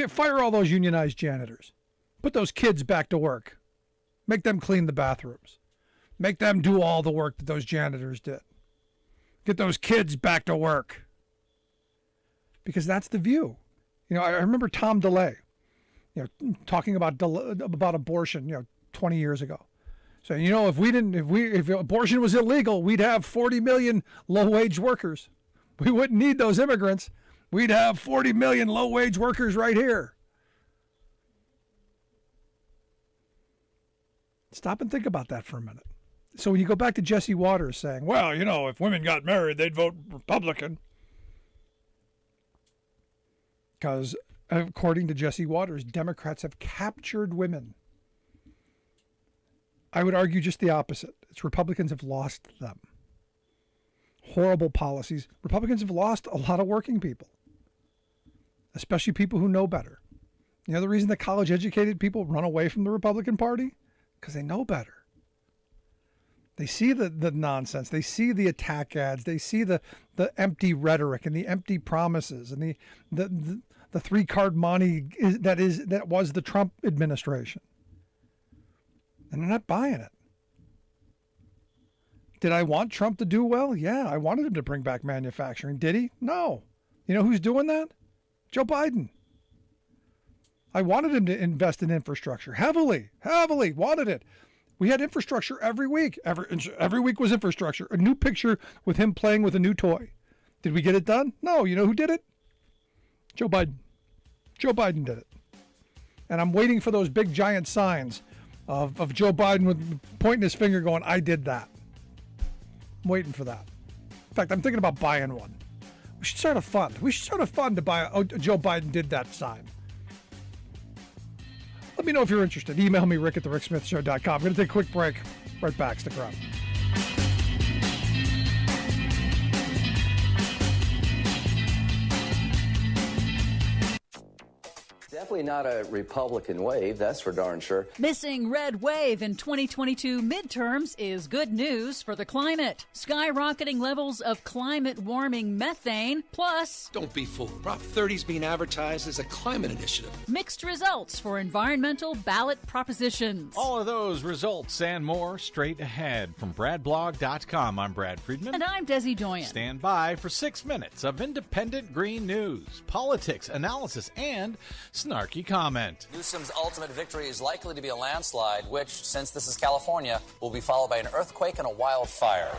fire all those unionized janitors. Put those kids back to work. Make them clean the bathrooms. Make them do all the work that those janitors did. Get those kids back to work. Because that's the view. I remember Tom DeLay, talking about abortion, 20 years ago. So, if abortion was illegal, we'd have 40 million low-wage workers. We wouldn't need those immigrants. We'd have 40 million low-wage workers right here. Stop and think about that for a minute. So when you go back to Jesse Waters saying, well, if women got married, they'd vote Republican. Because according to Jesse Waters, Democrats have captured women. I would argue just the opposite. It's Republicans have lost them. Horrible policies. Republicans have lost a lot of working people, especially people who know better. The reason that college-educated people run away from the Republican Party? Because they know better. They see the nonsense. They see the attack ads. They see the empty rhetoric and the empty promises and the three-card money that was the Trump administration. And they're not buying it. Did I want Trump to do well? Yeah, I wanted him to bring back manufacturing. Did he? No. You know who's doing that? Joe Biden. I wanted him to invest in infrastructure. Heavily wanted it. We had infrastructure every week. Every week was infrastructure. A new picture with him playing with a new toy. Did we get it done? No. You know who did it? Joe Biden. Joe Biden did it. And I'm waiting for those big giant signs of Joe Biden with pointing his finger going, I did that. I'm waiting for that. In fact, I'm thinking about buying one. We should start a fund. We should start a fund to buy a Joe Biden did that sign. Let me know if you're interested. Email me, rick@thericksmithshow.com. I'm going to take a quick break. Right back. Stick around. definitely not a Republican wave, that's for darn sure. Missing red wave in 2022 midterms is good news for the climate. Skyrocketing levels of climate warming methane, plus... Don't be fooled. Prop 30 is being advertised as a climate initiative. Mixed results for environmental ballot propositions. All of those results and more straight ahead from BradBlog.com. I'm Brad Friedman. And I'm Desi Doyen. Stand by for 6 minutes of independent green news, politics, analysis, and snarky comment. Newsom's ultimate victory is likely to be a landslide, which, since this is California, will be followed by an earthquake and a wildfire.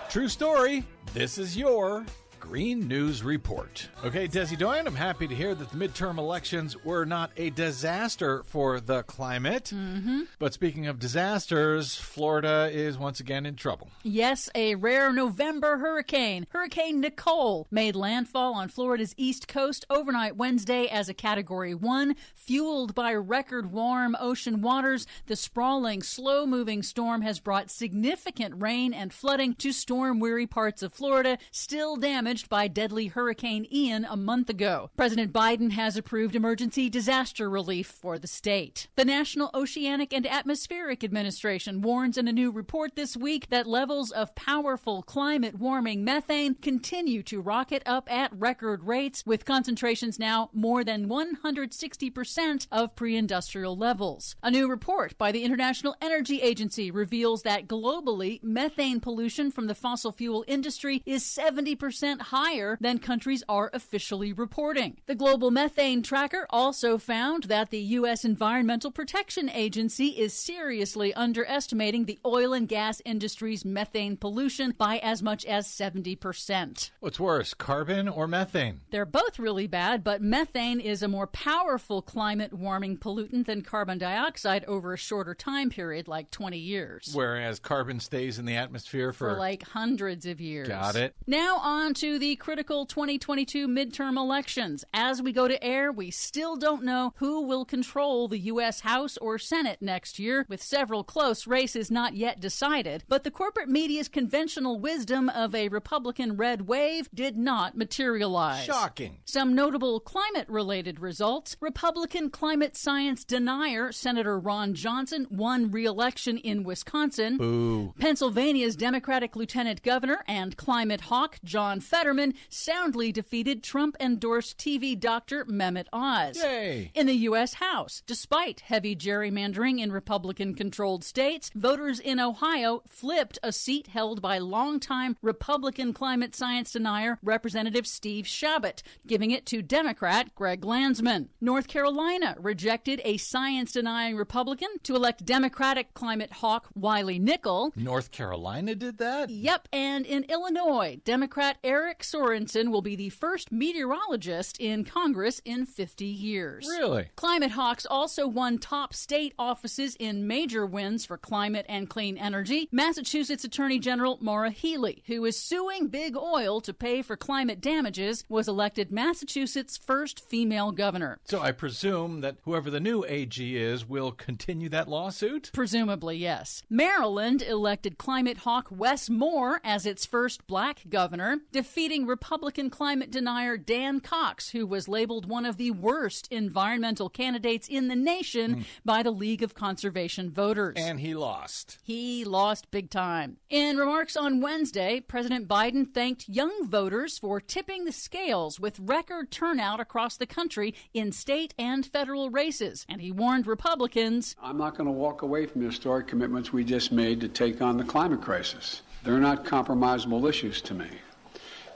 True story. This is your Green News Report. Okay, Desi Doyen, I'm happy to hear that the midterm elections were not a disaster for the climate. Mm-hmm. But speaking of disasters, Florida is once again in trouble. Yes, a rare November hurricane, Hurricane Nicole, made landfall on Florida's east coast overnight Wednesday as a Category 1. Fueled by record warm ocean waters, the sprawling, slow-moving storm has brought significant rain and flooding to storm-weary parts of Florida, still damaged by deadly Hurricane Ian a month ago. President Biden has approved emergency disaster relief for the state. The National Oceanic and Atmospheric Administration warns in a new report this week that levels of powerful climate-warming methane continue to rocket up at record rates, with concentrations now more than 160% of pre-industrial levels. A new report by the International Energy Agency reveals that globally, methane pollution from the fossil fuel industry is 70% higher than countries are officially reporting. The Global Methane Tracker also found that the U.S. Environmental Protection Agency is seriously underestimating the oil and gas industry's methane pollution by as much as 70%. What's worse, carbon or methane? They're both really bad, but methane is a more powerful climate-warming pollutant than carbon dioxide over a shorter time period, like 20 years. Whereas carbon stays in the atmosphere for like hundreds of years. Got it. Now on to the critical 2022 midterm elections. As we go to air, we still don't know who will control the U.S. House or Senate next year, with several close races not yet decided. But the corporate media's conventional wisdom of a Republican red wave did not materialize. Shocking. Some notable climate-related results. Republican climate science denier Senator Ron Johnson won re-election in Wisconsin. Boo. Pennsylvania's Democratic Lieutenant Governor and climate hawk John Fetterman soundly defeated Trump-endorsed TV doctor Mehmet Oz. Yay. In the U.S. House, despite heavy gerrymandering in Republican-controlled states, voters in Ohio flipped a seat held by longtime Republican climate science denier Representative Steve Chabot, giving it to Democrat Greg Landsman. North Carolina rejected a science-denying Republican to elect Democratic climate hawk Wiley Nickel. North Carolina did that? Yep, and in Illinois, Democrat Eric Sorensen will be the first meteorologist in Congress in 50 years. Really? Climate hawks also won top state offices in major wins for climate and clean energy. Massachusetts Attorney General Maura Healey, who is suing Big Oil to pay for climate damages, was elected Massachusetts' first female governor. So I presume that whoever the new AG is will continue that lawsuit? Presumably, yes. Maryland elected climate hawk Wes Moore as its first black governor, defeating Republican climate denier Dan Cox, who was labeled one of the worst environmental candidates in the nation by the League of Conservation Voters. And he lost. He lost big time. In remarks on Wednesday, President Biden thanked young voters for tipping the scales with record turnout across the country in state and federal races, and he warned Republicans, I'm not going to walk away from the historic commitments we just made to take on the climate crisis. They're not compromisable issues to me,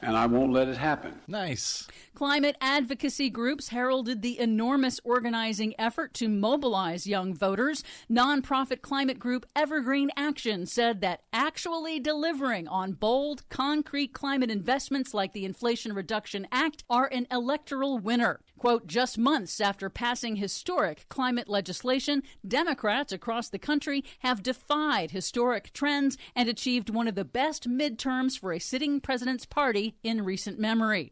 and I won't let it happen. Nice. Climate advocacy groups heralded the enormous organizing effort to mobilize young voters. Nonprofit climate group Evergreen Action said that actually delivering on bold, concrete climate investments like the Inflation Reduction Act are an electoral winner. Quote, just months after passing historic climate legislation, Democrats across the country have defied historic trends and achieved one of the best midterms for a sitting president's party in recent memory.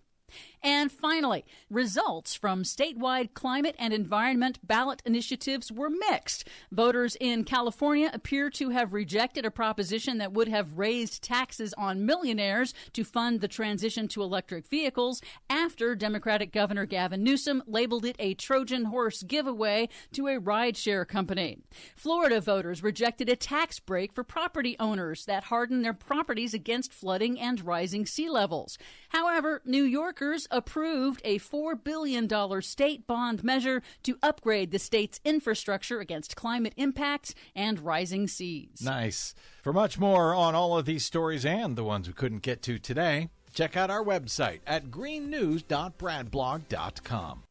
And finally, results from statewide climate and environment ballot initiatives were mixed. Voters in California appear to have rejected a proposition that would have raised taxes on millionaires to fund the transition to electric vehicles after Democratic Governor Gavin Newsom labeled it a Trojan horse giveaway to a rideshare company. Florida voters rejected a tax break for property owners that harden their properties against flooding and rising sea levels. However, New Yorkers approved a $4 billion state bond measure to upgrade the state's infrastructure against climate impacts and rising seas. Nice. For much more on all of these stories and the ones we couldn't get to today, check out our website at greennews.bradblog.com.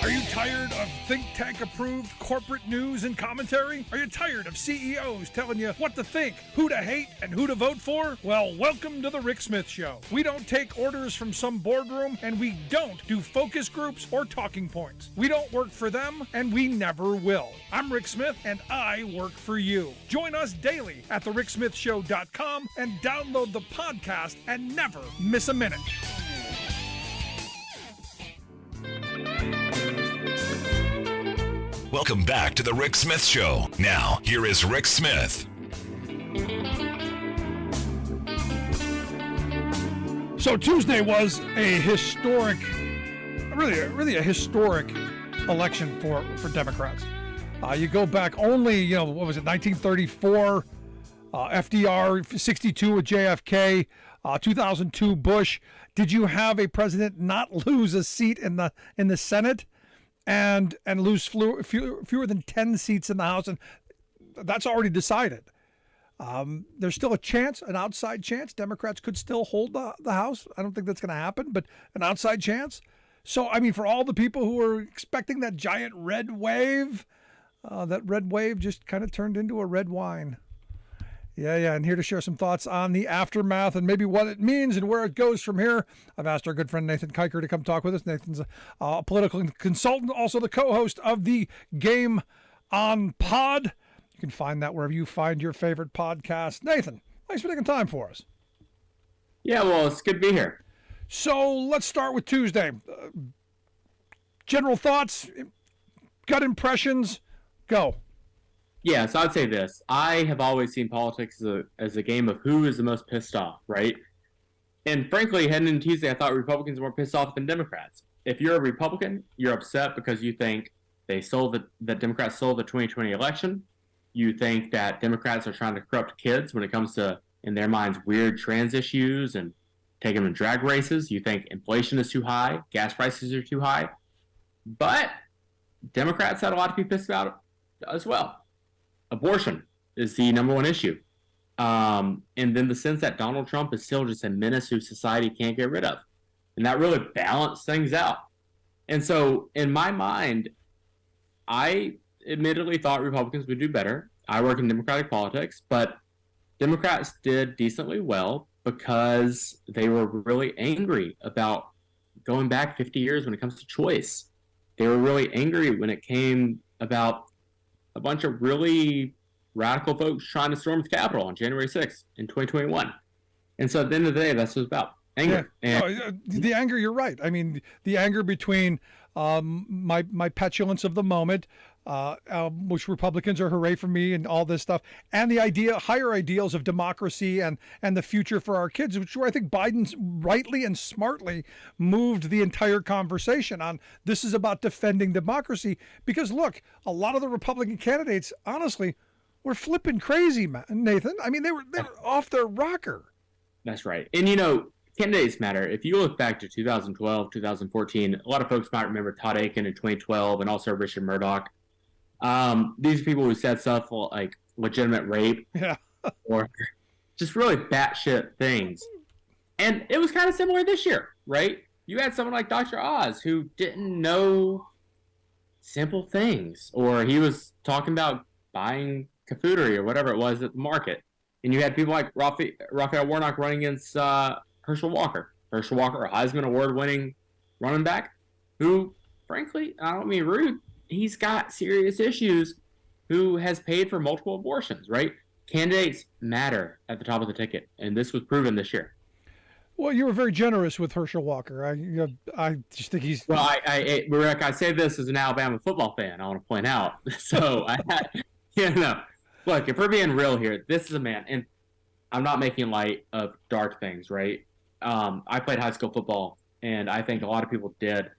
Are you tired of think tank approved corporate news and commentary? Are you tired of CEOs telling you what to think, who to hate, and who to vote for? Well, welcome to the Rick Smith Show. We don't take orders from some boardroom, and we don't do focus groups or talking points. We don't work for them, and we never will. I'm Rick Smith, and I work for you. Join us daily at thericksmithshow.com and download the podcast and never miss a minute. Welcome back to the Rick Smith Show. Now, here is Rick Smith. So Tuesday was a historic, really a historic election for Democrats. You go back only, what was it, 1934, FDR, 62 with JFK, 2002 Bush. Did you have a president not lose a seat in the Senate? And lose fewer than 10 seats in the House, and that's already decided. There's still a chance, an outside chance. Democrats could still hold the House. I don't think that's going to happen, but an outside chance. So, I mean, for all the people who were expecting that giant red wave, that red wave just kind of turned into a red wine. Yeah, and here to share some thoughts on the aftermath and maybe what it means and where it goes from here, I've asked our good friend Nathan Kiker to come talk with us. Nathan's a political consultant, also the co-host of the Game On Pod. You can find that wherever you find your favorite podcast. Nathan, thanks for taking time for us. Yeah, well, it's good to be here. So let's start with Tuesday. General thoughts, gut impressions, go. Yeah, so I'd say this. I have always seen politics as a game of who is the most pissed off, right? And frankly, heading into Tuesday, I thought Republicans were more pissed off than Democrats. If you're a Republican, you're upset because you think that Democrats sold the 2020 election. You think that Democrats are trying to corrupt kids when it comes to, in their minds, weird trans issues and take them in drag races. You think inflation is too high, gas prices are too high. But Democrats had a lot to be pissed about as well. Abortion is the number one issue. And then the sense that Donald Trump is still just a menace who society can't get rid of. And that really balanced things out. And so in my mind, I admittedly thought Republicans would do better. I work in Democratic politics, but Democrats did decently well because they were really angry about going back 50 years when it comes to choice. They were really angry when it came about a bunch of really radical folks trying to storm the Capitol on January 6th in 2021. And so at the end of the day, that's what it's about. Anger. Yeah. The anger, you're right. I mean, the anger between my petulance of the moment, which Republicans are hooray for me and all this stuff, and the higher ideals of democracy and the future for our kids, which I think Biden rightly and smartly moved the entire conversation on. This is about defending democracy because, look, a lot of the Republican candidates, honestly, were flipping crazy, Nathan. I mean, they were off their rocker. That's right. And, candidates matter. If you look back to 2012, 2014, a lot of folks might remember Todd Aiken in 2012 and also Richard Murdoch. These are people who said stuff like legitimate rape or just really batshit things. And it was kind of similar this year, right? You had someone like Dr. Oz who didn't know simple things, or he was talking about buying cafeteria or whatever it was at the market. And you had people like Raphael Warnock running against Herschel Walker, a Heisman Award-winning running back who, frankly, I don't mean rude, he's got serious issues, who has paid for multiple abortions, right? Candidates matter at the top of the ticket, and this was proven this year. Well, you were very generous with Herschel Walker. I just think he's. Well, Rick, I say this as an Alabama football fan. I want to point out. So look, if we're being real here, this is a man, and I'm not making light of dark things, right? I played high school football, and I think a lot of people did.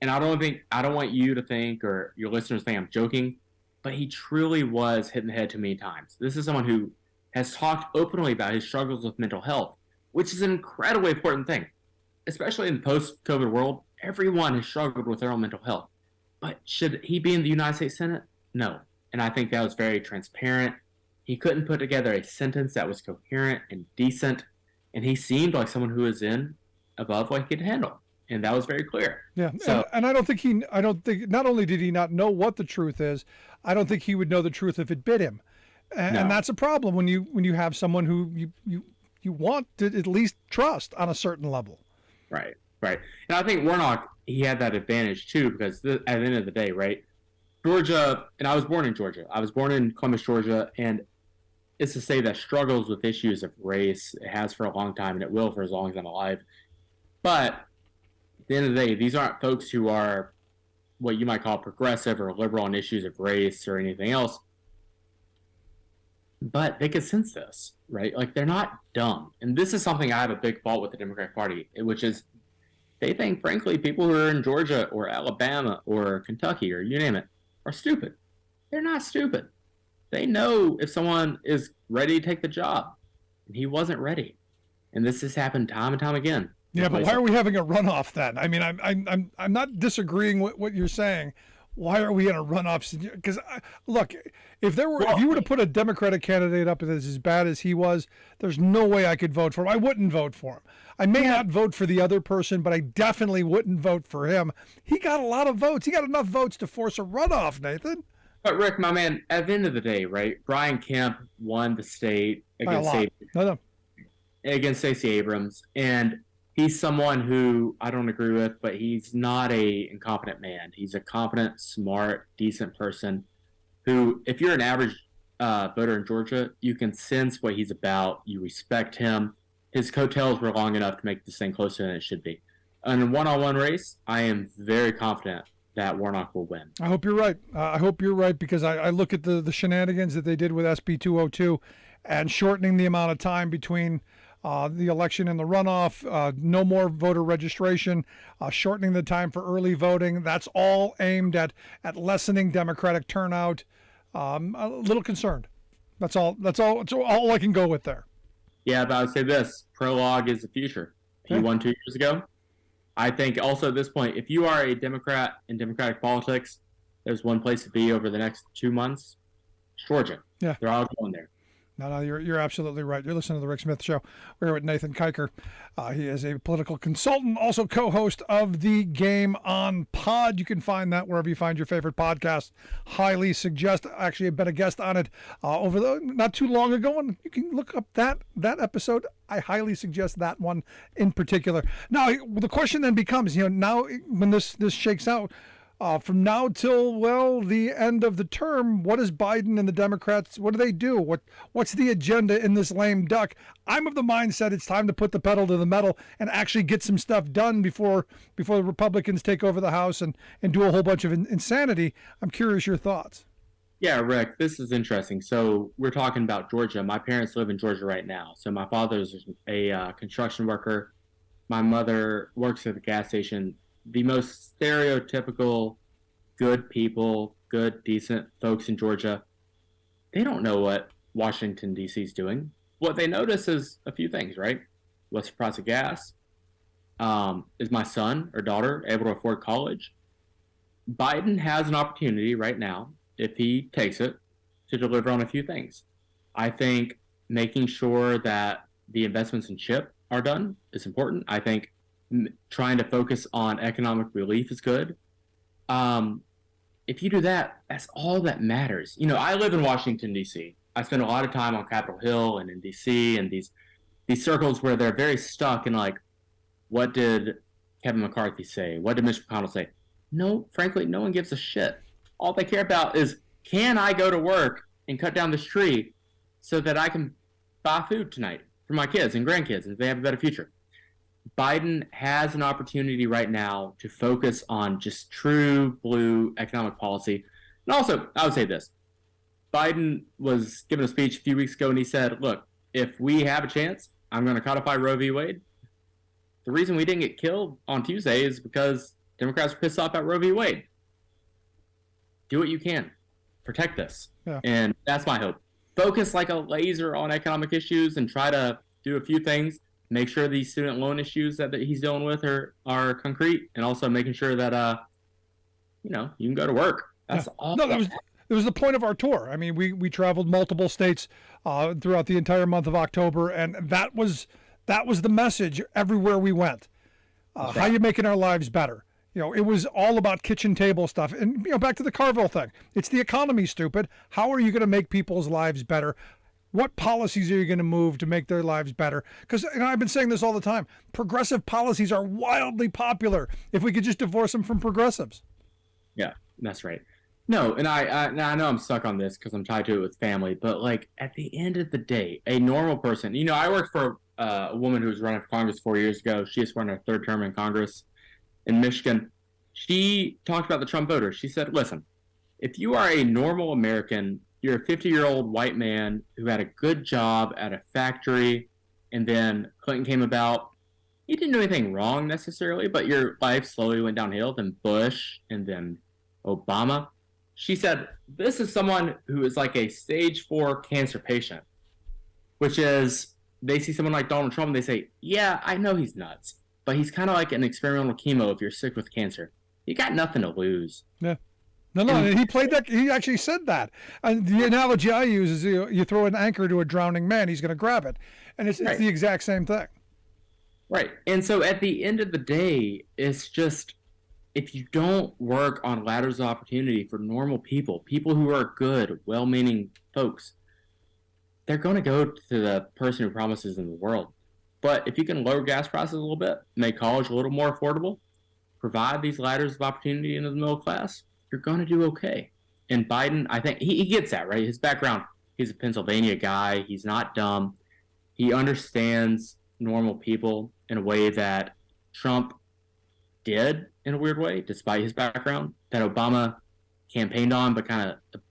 And I don't want you to think, or your listeners think I'm joking, but he truly was hit in the head too many times. This is someone who has talked openly about his struggles with mental health, which is an incredibly important thing, especially in the post-COVID world. Everyone has struggled with their own mental health. But should he be in the United States Senate? No. And I think that was very transparent. He couldn't put together a sentence that was coherent and decent, and he seemed like someone who was in above what he could handle. And that was very clear. Yeah, so, and I don't think not only did he not know what the truth is, I don't think he would know the truth if it bit him. And that's a problem when you have someone who you want to at least trust on a certain level. Right. And I think Warnock, he had that advantage too, because at the end of the day, right, Georgia, and I was born in Georgia. I was born in Columbus, Georgia, and it's a state that struggles with issues of race. It has for a long time, and it will for as long as I'm alive. But at the end of the day, these aren't folks who are what you might call progressive or liberal on issues of race or anything else. But they could sense this, right? Like, they're not dumb. And this is something I have a big fault with the Democratic Party, which is they think, frankly, people who are in Georgia or Alabama or Kentucky or you name it are stupid. They're not stupid. They know if someone is ready to take the job. And he wasn't ready. And this has happened time and time again. Yeah, but why are we having a runoff then? I mean, I'm not disagreeing with what you're saying. Why are we in a runoff? Because look, if you were to put a Democratic candidate up that's as bad as he was, there's no way I could vote for him. I wouldn't vote for him. I may not vote for the other person, but I definitely wouldn't vote for him. He got a lot of votes. He got enough votes to force a runoff, Nathan. But Rick, my man, at the end of the day, right? Brian Kemp won the state against Stacey Abrams, and he's someone who I don't agree with, but he's not a incompetent man. He's a competent, smart, decent person who, if you're an average voter in Georgia, you can sense what he's about. You respect him. His coattails were long enough to make this thing closer than it should be. In a one-on-one race, I am very confident that Warnock will win. I hope you're right. I hope you're right, because I look at the shenanigans that they did with SB 202 and shortening the amount of time between the election and the runoff, no more voter registration, shortening the time for early voting. That's all aimed at lessening Democratic turnout. A little concerned. That's all I can go with there. Yeah, but I would say this: prologue is the future. He won 2 years ago. I think also at this point, if you are a Democrat in Democratic politics, there's one place to be over the next 2 months: Georgia. Yeah, they're all going there. No, you're absolutely right. You're listening to The Rick Smith Show. We're here with Nathan Kiker. He is a political consultant, also co-host of the Game On Pod. You can find that wherever you find your favorite podcast. Highly suggest. Actually, I've been a guest on it not too long ago, and you can look up that episode. I highly suggest that one in particular. Now, the question then becomes, now when this shakes out, from now till, the end of the term, what is Biden and the Democrats, what do they do? What's the agenda in this lame duck? I'm of the mindset it's time to put the pedal to the metal and actually get some stuff done before the Republicans take over the House and do a whole bunch of insanity. I'm curious your thoughts. Yeah, Rick, this is interesting. So we're talking about Georgia. My parents live in Georgia right now. So my father's a construction worker. My mother works at the gas station. The most stereotypical good people, good, decent folks in Georgia, they don't know what Washington, D.C. is doing. What they notice is a few things, right? What's the price of gas? Is my son or daughter able to afford college? Biden has an opportunity right now, if he takes it, to deliver on a few things. I think making sure that the investments in chip are done is important. I think trying to focus on economic relief is good. If you do that, that's all that matters. I live in Washington, D.C. I spend a lot of time on Capitol Hill and in D.C. and these circles where they're very stuck in, like, what did Kevin McCarthy say? What did Mitch McConnell say? No, frankly, no one gives a shit. All they care about is, can I go to work and cut down this tree so that I can buy food tonight? for my kids and grandkids, and they have a better future. Biden has an opportunity right now to focus on just true blue economic policy. And also, I would say this. Biden was giving a speech a few weeks ago, and he said, look, if we have a chance, I'm going to codify Roe v. Wade. The reason we didn't get killed on Tuesday is because Democrats were pissed off at Roe v. Wade. Do what you can. Protect this. Yeah. And that's my hope. Focus like a laser on economic issues and try to do a few things. Make sure these student loan issues that he's dealing with are concrete, and also making sure that, you can go to work. That's all. No, it was the point of our tour. I mean, we traveled multiple states throughout the entire month of October, and that was the message everywhere we went. How you making our lives better? It was all about kitchen table stuff. And, back to the Carville thing. It's the economy, stupid. How are you going to make people's lives better? What policies are you going to move to make their lives better? Because I've been saying this all the time. Progressive policies are wildly popular if we could just divorce them from progressives. Yeah, that's right. No, and I know I'm stuck on this because I'm tied to it with family. But, at the end of the day, a normal person, I worked for a woman who was running for Congress 4 years ago. She just won her third term in Congress in Michigan. She talked about the Trump voters. She said, listen, if you are a normal American, you're a 50-year-old white man who had a good job at a factory, and then Clinton came about. You didn't do anything wrong necessarily, but your life slowly went downhill, then Bush, and then Obama. She said, this is someone who is like a stage 4 cancer patient, which is they see someone like Donald Trump and they say, yeah, I know he's nuts, but he's kind of like an experimental chemo if you're sick with cancer. You got nothing to lose. Yeah. No, he played that. He actually said that. And the analogy I use is you throw an anchor to a drowning man, he's going to grab it. And it's the exact same thing. Right. And so at the end of the day, it's just, if you don't work on ladders of opportunity for normal people who are good, well-meaning folks, they're going to go to the person who promises them the world. But if you can lower gas prices a little bit, make college a little more affordable, provide these ladders of opportunity into the middle class, you're going to do okay. And Biden, I think, he gets that, right? His background, he's a Pennsylvania guy. He's not dumb. He understands normal people in a way that Trump did in a weird way, despite his background, that Obama campaigned on, but kind of,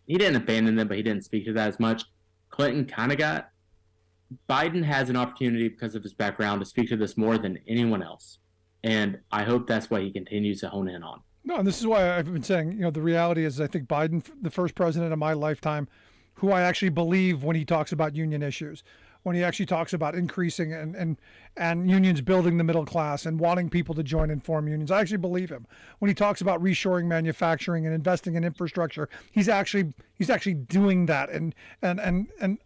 he didn't abandon them, but he didn't speak to that as much. Clinton kind of got. Biden has an opportunity because of his background to speak to this more than anyone else. And I hope that's what he continues to hone in on. No, and this is why I've been saying, the reality is I think Biden, the first president of my lifetime, who I actually believe when he talks about union issues, when he actually talks about increasing and unions building the middle class and wanting people to join and form unions. I actually believe him. When he talks about reshoring manufacturing and investing in infrastructure, he's actually doing that. And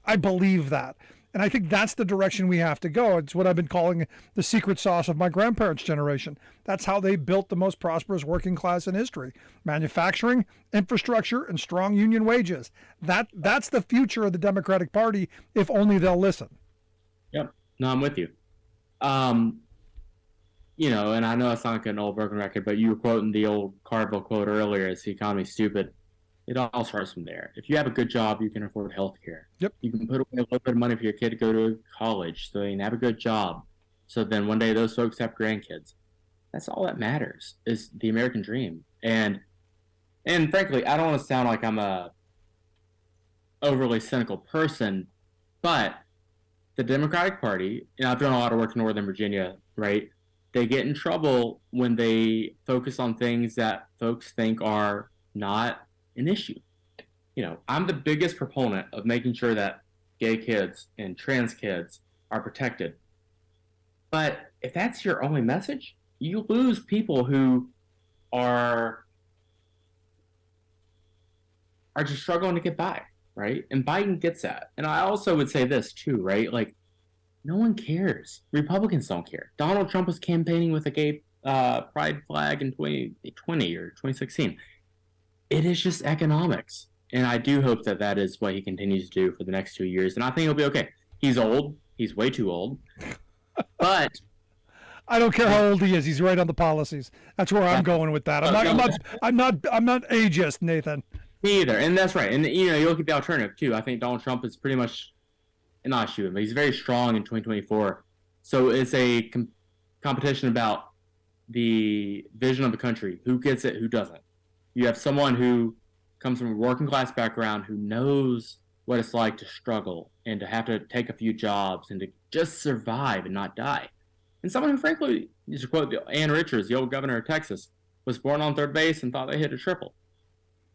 I believe that. And I think that's the direction we have to go. It's what I've been calling the secret sauce of my grandparents' generation. That's how they built the most prosperous working class in history. Manufacturing, infrastructure, and strong union wages. That's the future of the Democratic Party, if only they'll listen. Yep. No, I'm with you. And I know it's not like an old broken record, but you were quoting the old Carville quote earlier, "Is the economy stupid?" It all starts from there. If you have a good job, you can afford health care. Yep. You can put away a little bit of money for your kid to go to college so they can have a good job. So then one day those folks have grandkids. That's all that matters, is the American dream. And frankly, I don't want to sound like I'm a overly cynical person, but the Democratic Party, I've done a lot of work in Northern Virginia, right? They get in trouble when they focus on things that folks think are not an issue. I'm the biggest proponent of making sure that gay kids and trans kids are protected. But if that's your only message, you lose people who are just struggling to get by, right? And Biden gets that. And I also would say this too, right? No one cares. Republicans don't care. Donald Trump was campaigning with a gay pride flag in 2020 or 2016. It is just economics. And I do hope that is what he continues to do for the next 2 years. And I think he'll be okay. He's old. He's way too old. But I don't care how old he is. He's right on the policies. That's where I'm going with that. I'm not ageist, Nathan. Me either. And that's right. And you look at the alternative too. I think Donald Trump is pretty much not shoe in, but he's very strong in 2024. So it's a competition about the vision of the country. Who gets it, who doesn't. You have someone who comes from a working class background, who knows what it's like to struggle and to have to take a few jobs and to just survive and not die. And someone who, frankly, to quote Ann Richards, the old governor of Texas, was born on third base and thought they hit a triple.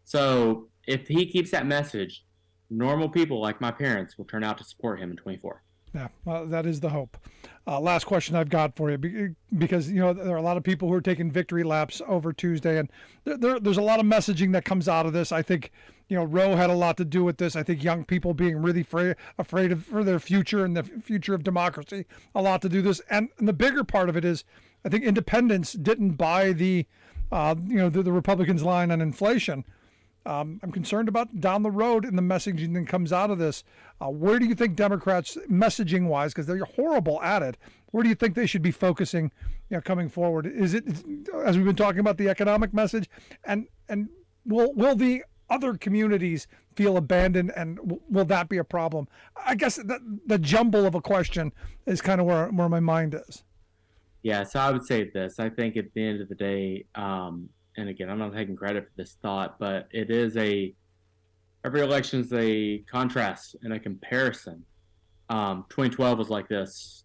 So if he keeps that message, normal people like my parents will turn out to support him in 24. Yeah, well, that is the hope. Last question I've got for you, because there are a lot of people who are taking victory laps over Tuesday, and there's a lot of messaging that comes out of this. I think Roe had a lot to do with this. I think young people being really afraid for their future and the future of democracy, a lot to do this. And the bigger part of it is, I think independents didn't buy the Republicans' line on inflation. I'm concerned about down the road and the messaging that comes out of this. Where do you think Democrats, messaging-wise, because they're horrible at it, where do you think they should be focusing coming forward? Is it, as we've been talking about, the economic message? And will the other communities feel abandoned, and will that be a problem? I guess the jumble of a question is kind of where my mind is. Yeah, so I would say this. I think at the end of the day, and again, I'm not taking credit for this thought, but it is every election is a contrast and a comparison. 2012 was like this.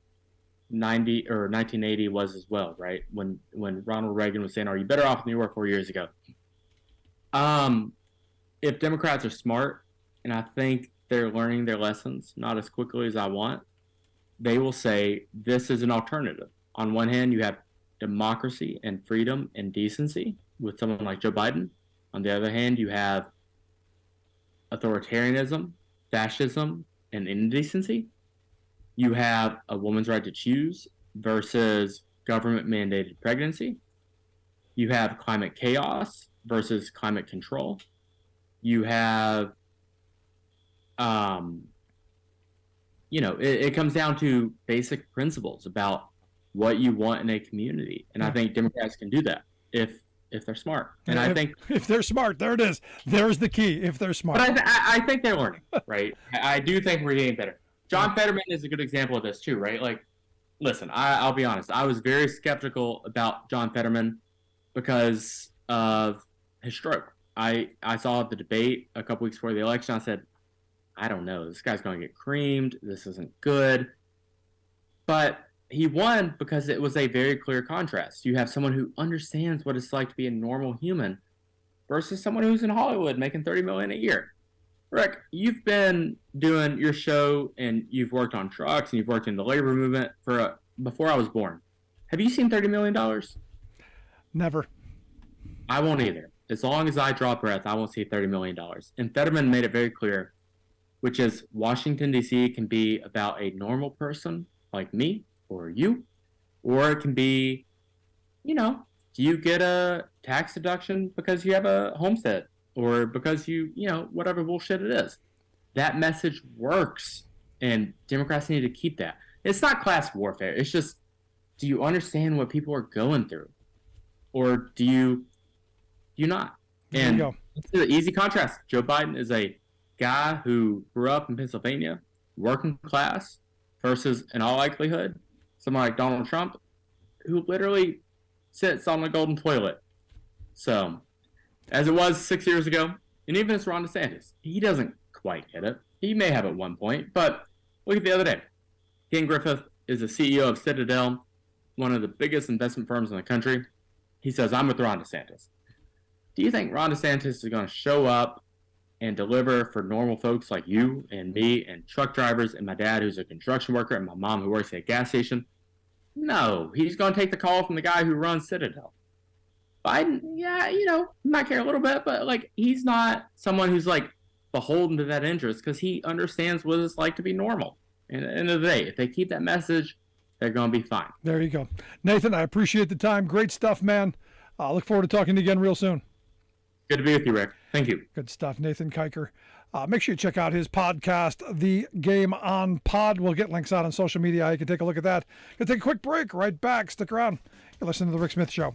1980 was as well, right? When Ronald Reagan was saying, "Are you better off than you were 4 years ago?" If Democrats are smart, and I think they're learning their lessons, not as quickly as I want, they will say this is an alternative. On one hand, you have democracy and freedom and decency with someone like Joe Biden. On the other hand, you have authoritarianism, fascism, and indecency. You have a woman's right to choose versus government-mandated pregnancy. You have climate chaos versus climate control. You have, it comes down to basic principles about what you want in a community. And I think Democrats can do that if they're smart. And I think if they're smart, there it is. There's the key. If they're smart. But I think they're learning, right? I do think we're getting better. John Fetterman is a good example of this too, right? Like, listen, I'll be honest. I was very skeptical about John Fetterman because of his stroke. I saw the debate a couple weeks before the election. I said, I don't know. This guy's going to get creamed. This isn't good. But he won because it was a very clear contrast. You have someone who understands what it's like to be a normal human versus someone who's in Hollywood making $30 million a year. Rick, you've been doing your show and you've worked on trucks and you've worked in the labor movement before I was born. Have you seen $30 million? Never. I won't either. As long as I draw breath, I won't see $30 million. And Fetterman made it very clear, which is Washington, D.C. can be about a normal person like me or you, or it can be, do you get a tax deduction because you have a homestead or because whatever bullshit it is. That message works, and Democrats need to keep that. It's not class warfare. It's just, do you understand what people are going through? Or do you not? And it's an easy contrast. Joe Biden is a guy who grew up in Pennsylvania, working class, versus, in all likelihood, someone like Donald Trump, who literally sits on a golden toilet. So, as it was 6 years ago, and even as Ron DeSantis, he doesn't quite hit it. He may have at one point, but look at the other day. Ken Griffith is the CEO of Citadel, one of the biggest investment firms in the country. He says, I'm with Ron DeSantis. Do you think Ron DeSantis is going to show up and deliver for normal folks like you and me and truck drivers and my dad who's a construction worker and my mom who works at a gas station? No, he's going to take the call from the guy who runs Citadel. Biden, might care a little bit, but he's not someone who's beholden to that interest because he understands what it's like to be normal. And at the end of the day, if they keep that message, they're going to be fine. There you go. Nathan, I appreciate the time. Great stuff, man. I look forward to talking to you again real soon. Good to be with you, Rick. Thank you. Good stuff. Nathan Kiker. Make sure you check out his podcast, The Game On Pod. We'll get links out on social media. You can take a look at that. Going to take a quick break. Right back. Stick around. You're listening to The Rick Smith Show.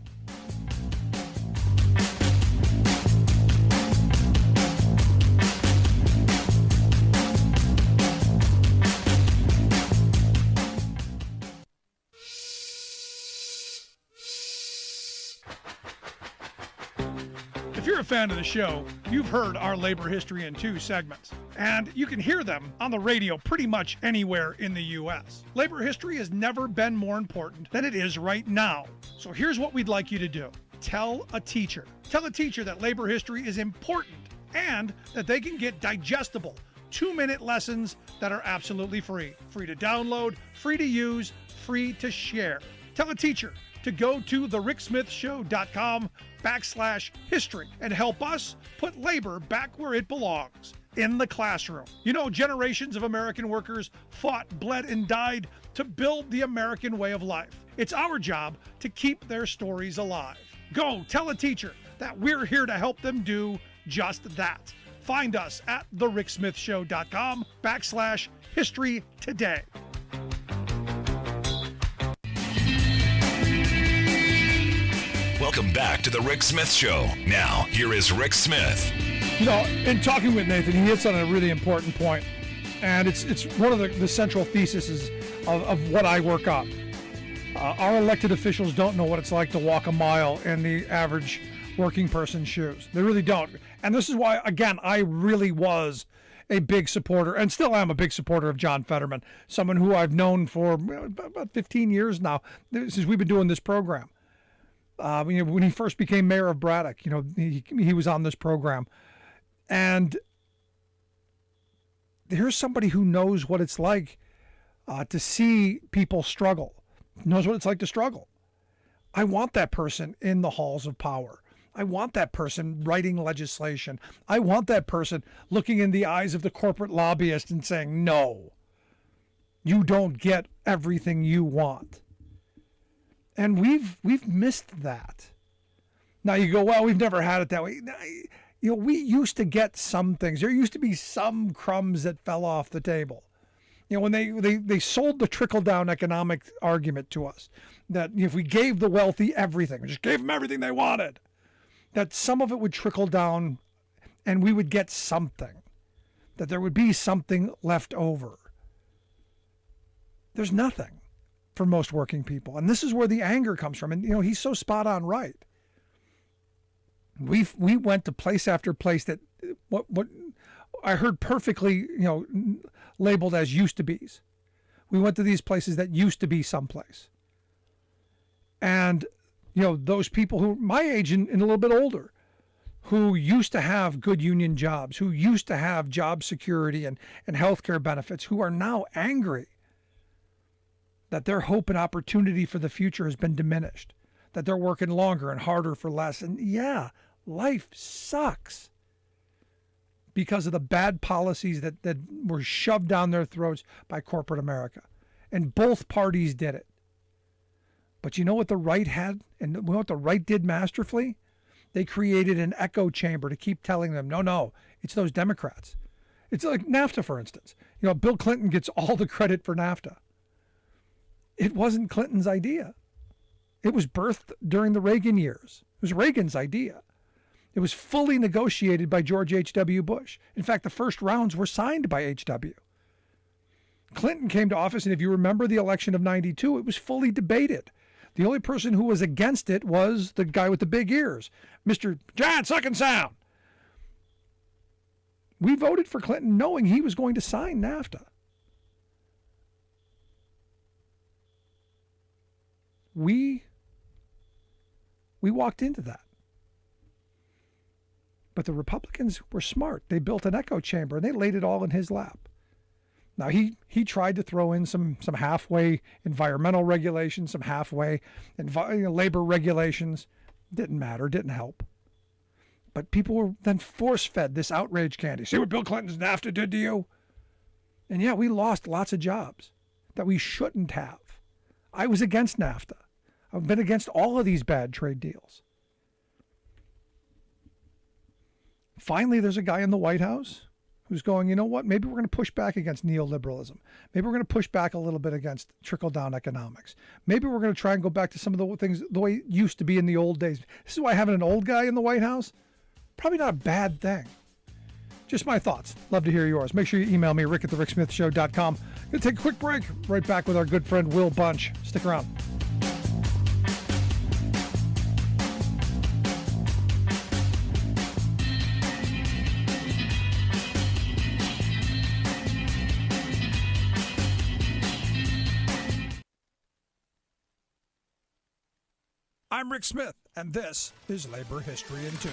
a fan of the show, you've heard our labor history in 2 segments, and you can hear them on the radio pretty much anywhere in the U.S. Labor history has never been more important than it is right now. So here's what we'd like you to do. Tell a teacher. Tell a teacher that labor history is important and that they can get digestible 2-minute lessons that are absolutely free. Free to download, free to use, free to share. Tell a teacher to go to thericksmithshow.com/history and help us put labor back where it belongs, in the classroom. You know, generations of American workers fought, bled, and died to build the American way of life. It's our job to keep their stories alive. Go tell a teacher that we're here to help them do just that. Find us at thericksmithshow.com/history today. Welcome back to the Rick Smith Show. Now, here is Rick Smith. You know, in talking with Nathan, he hits on a really important point, and it's one of the central theses of what I work on. Our elected officials don't know what it's like to walk a mile in the average working person's shoes. They really don't. And this is why, again, I really was a big supporter, and still am a big supporter of John Fetterman, someone who I've known for about 15 years now, since we've been doing this program. When he first became mayor of Braddock, he was on this program. And here's somebody who knows what it's like to see people struggle, knows what it's like to struggle. I want that person in the halls of power. I want that person writing legislation. I want that person looking in the eyes of the corporate lobbyist and saying, no, you don't get everything you want. And we've missed that. Now you go, well, we've never had it that way. We used to get some things. There used to be some crumbs that fell off the table. When they sold the trickle-down economic argument to us, that if we gave the wealthy everything, we just gave them everything they wanted, that some of it would trickle down and we would get something, that there would be something left over. There's nothing for most working people. And this is where the anger comes from. And, he's so spot on right. We went to place after place that what I heard perfectly, labeled as used to be's. We went to these places that used to be someplace. And, those people who my age and a little bit older, who used to have good union jobs, who used to have job security and healthcare benefits, who are now angry that their hope and opportunity for the future has been diminished, that they're working longer and harder for less. And yeah, life sucks because of the bad policies that were shoved down their throats by corporate America. And both parties did it. But you know what the right had, and what the right did masterfully? They created an echo chamber to keep telling them, no, it's those Democrats. It's like NAFTA, for instance. Bill Clinton gets all the credit for NAFTA. It wasn't Clinton's idea. It was birthed during the Reagan years. It was Reagan's idea. It was fully negotiated by George H.W. Bush. In fact, the first rounds were signed by H.W. Clinton came to office, and if you remember the election of 92, it was fully debated. The only person who was against it was the guy with the big ears, Mr. John Suck and Sound. We voted for Clinton knowing he was going to sign NAFTA. We walked into that. But the Republicans were smart. They built an echo chamber, and they laid it all in his lap. Now, he tried to throw in some halfway environmental regulations, some halfway labor regulations. Didn't matter, didn't help. But people were then force-fed this outrage candy. See what Bill Clinton's NAFTA did to you? And yeah, we lost lots of jobs that we shouldn't have. I was against NAFTA. I've been against all of these bad trade deals. Finally, there's a guy in the White House who's going, you know what, maybe we're going to push back against neoliberalism. Maybe we're going to push back a little bit against trickle-down economics. Maybe we're going to try and go back to some of the things the way it used to be in the old days. This is why having an old guy in the White House, probably not a bad thing. Just my thoughts. Love to hear yours. Make sure you email me, rick@thericksmithshow.com. Going to take a quick break. Right back with our good friend Will Bunch. Stick around. I'm Rick Smith, and this is Labor History in 2.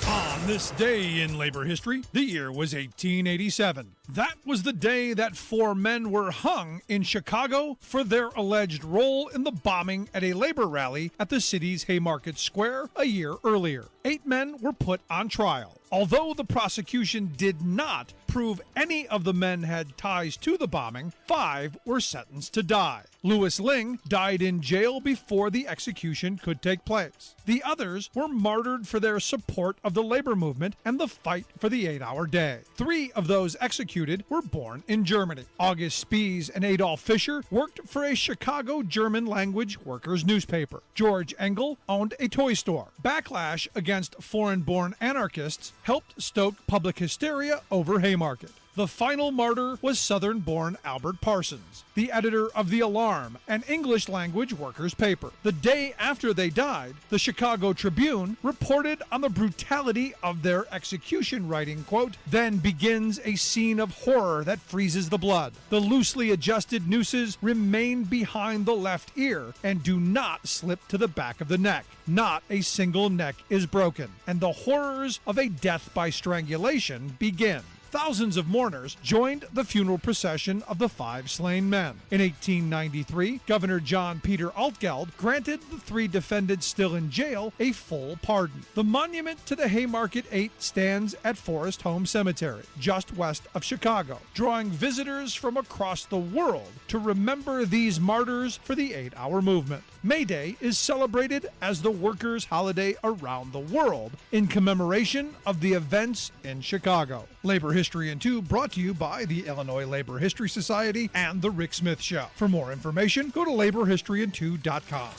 On this day in labor history, the year was 1887. That was the day that 4 men were hung in Chicago for their alleged role in the bombing at a labor rally at the city's Haymarket Square a year earlier. 8 men were put on trial. Although the prosecution did not prove any of the men had ties to the bombing, 5 were sentenced to die. Louis Ling died in jail before the execution could take place. The others were martyred for their support of the labor movement and the fight for the 8-hour day. 3 of those executed were born in Germany. August Spies and Adolf Fischer worked for a Chicago German-language workers' newspaper. George Engel owned a toy store. Backlash against foreign-born anarchists helped stoke public hysteria over Haymarket. The final martyr was Southern-born Albert Parsons, the editor of The Alarm, an English-language workers' paper. The day after they died, the Chicago Tribune reported on the brutality of their execution, writing, quote, "Then begins a scene of horror that freezes the blood. The loosely adjusted nooses remain behind the left ear and do not slip to the back of the neck. Not a single neck is broken, and the horrors of a death by strangulation begin." Thousands of mourners joined the funeral procession of the 5 slain men. In 1893, Governor John Peter Altgeld granted the 3 defendants still in jail a full pardon. The monument to the Haymarket 8 stands at Forest Home Cemetery, just west of Chicago, drawing visitors from across the world to remember these martyrs for the 8-hour movement. May Day is celebrated as the workers' holiday around the world in commemoration of the events in Chicago. Labor History in 2 brought to you by the Illinois Labor History Society and The Rick Smith Show. For more information, go to laborhistoryin2.com.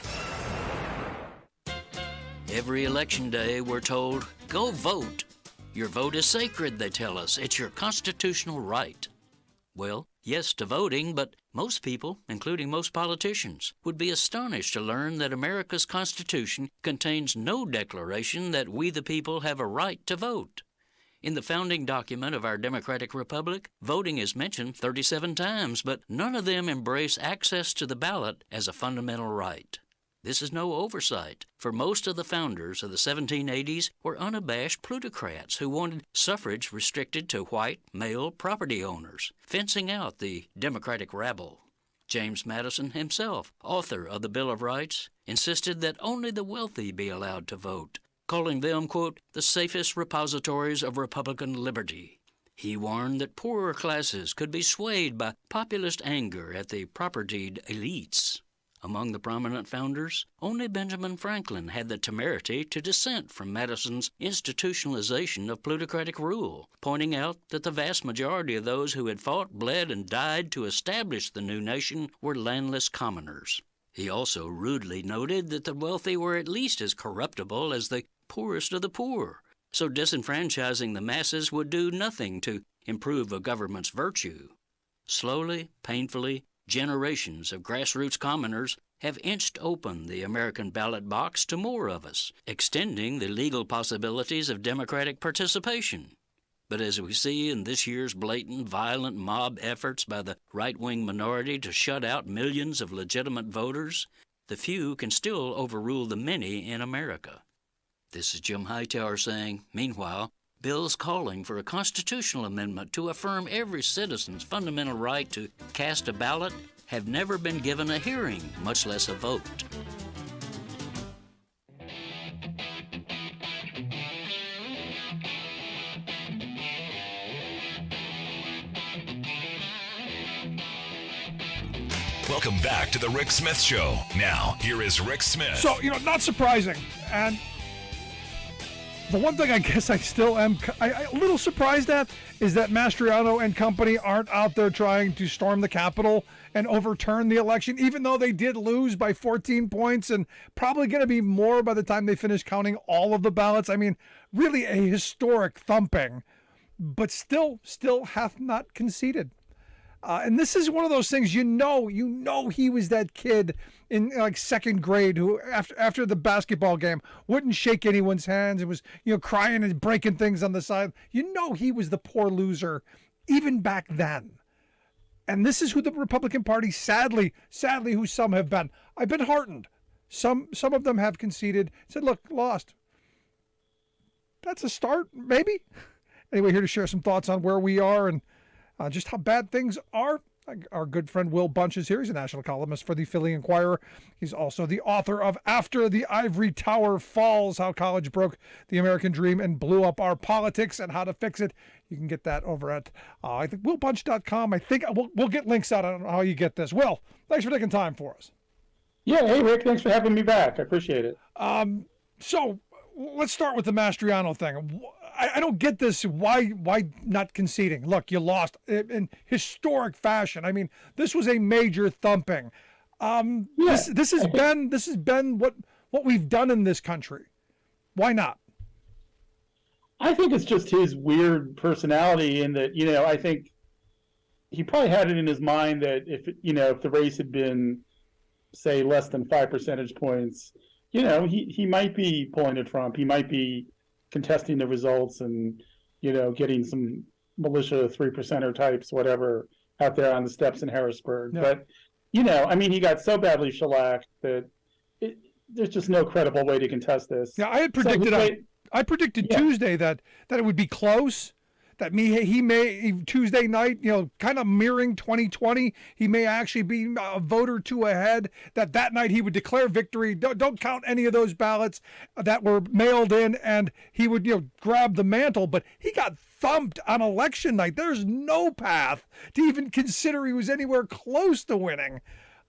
Every election day, we're told, go vote. Your vote is sacred, they tell us. It's your constitutional right. Well, yes to voting, but most people, including most politicians, would be astonished to learn that America's Constitution contains no declaration that we the people have a right to vote. In the founding document of our democratic republic, voting is mentioned 37 times, but none of them embrace access to the ballot as a fundamental right. This is no oversight, for most of the founders of the 1780s were unabashed plutocrats who wanted suffrage restricted to white male property owners, fencing out the Democratic rabble. James Madison himself, author of the Bill of Rights, insisted that only the wealthy be allowed to vote, calling them, quote, the safest repositories of Republican liberty. He warned that poorer classes could be swayed by populist anger at the propertied elites. Among the prominent founders, only Benjamin Franklin had the temerity to dissent from Madison's institutionalization of plutocratic rule, pointing out that the vast majority of those who had fought, bled, and died to establish the new nation were landless commoners. He also rudely noted that the wealthy were at least as corruptible as the poorest of the poor, so disenfranchising the masses would do nothing to improve a government's virtue. Slowly, painfully, generations of grassroots commoners have inched open the American ballot box to more of us, extending the legal possibilities of democratic participation. But as we see in this year's blatant, violent mob efforts by the right-wing minority to shut out millions of legitimate voters, the few can still overrule the many in America. This is Jim Hightower saying, meanwhile, bills calling for a constitutional amendment to affirm every citizen's fundamental right to cast a ballot have never been given a hearing, much less a vote. Welcome back to the Rick Smith Show. Now, here is Rick Smith. So, not surprising. And the one thing I guess I still am a little surprised at is that Mastriano and company aren't out there trying to storm the Capitol and overturn the election, even though they did lose by 14 points and probably going to be more by the time they finish counting all of the ballots. I mean, really a historic thumping, but still hath not conceded. And this is one of those things, you know he was that kid in like second grade who after the basketball game wouldn't shake anyone's hands and was, crying and breaking things on the side. He was the poor loser even back then. And this is who the Republican Party, sadly, who some have been. I've been heartened. Some of them have conceded, said, look, lost. That's a start, maybe. Anyway, here to share some thoughts on where we are and just how bad things are. Our good friend Will Bunch is here. He's a national columnist for the Philly Inquirer. He's also the author of After the Ivory Tower Falls, How College Broke the American Dream and Blew Up Our Politics and How to Fix It. You can get that over at, I think, willbunch.com. I think we'll get links out on how you get this. Will, thanks for taking time for us. Yeah, hey, Rick, thanks for having me back. I appreciate it. So let's start with the Mastriano thing. I don't get this. Why not conceding? Look, you lost in historic fashion. I mean, this was a major thumping. This has been what we've done in this country. Why not? I think it's just his weird personality in that, I think he probably had it in his mind that if the race had been, say, less than 5 percentage points, he might be pulling a Trump. He might be contesting the results and, getting some militia 3%er types, whatever, out there on the steps in Harrisburg. Yeah. But, he got so badly shellacked that there's just no credible way to contest this. Yeah, I predicted Tuesday that it would be close. That he may Tuesday night, kind of mirroring 2020, he may actually be a vote or two ahead. That night he would declare victory. Don't count any of those ballots that were mailed in, and he would grab the mantle. But he got thumped on election night. There's no path to even consider he was anywhere close to winning.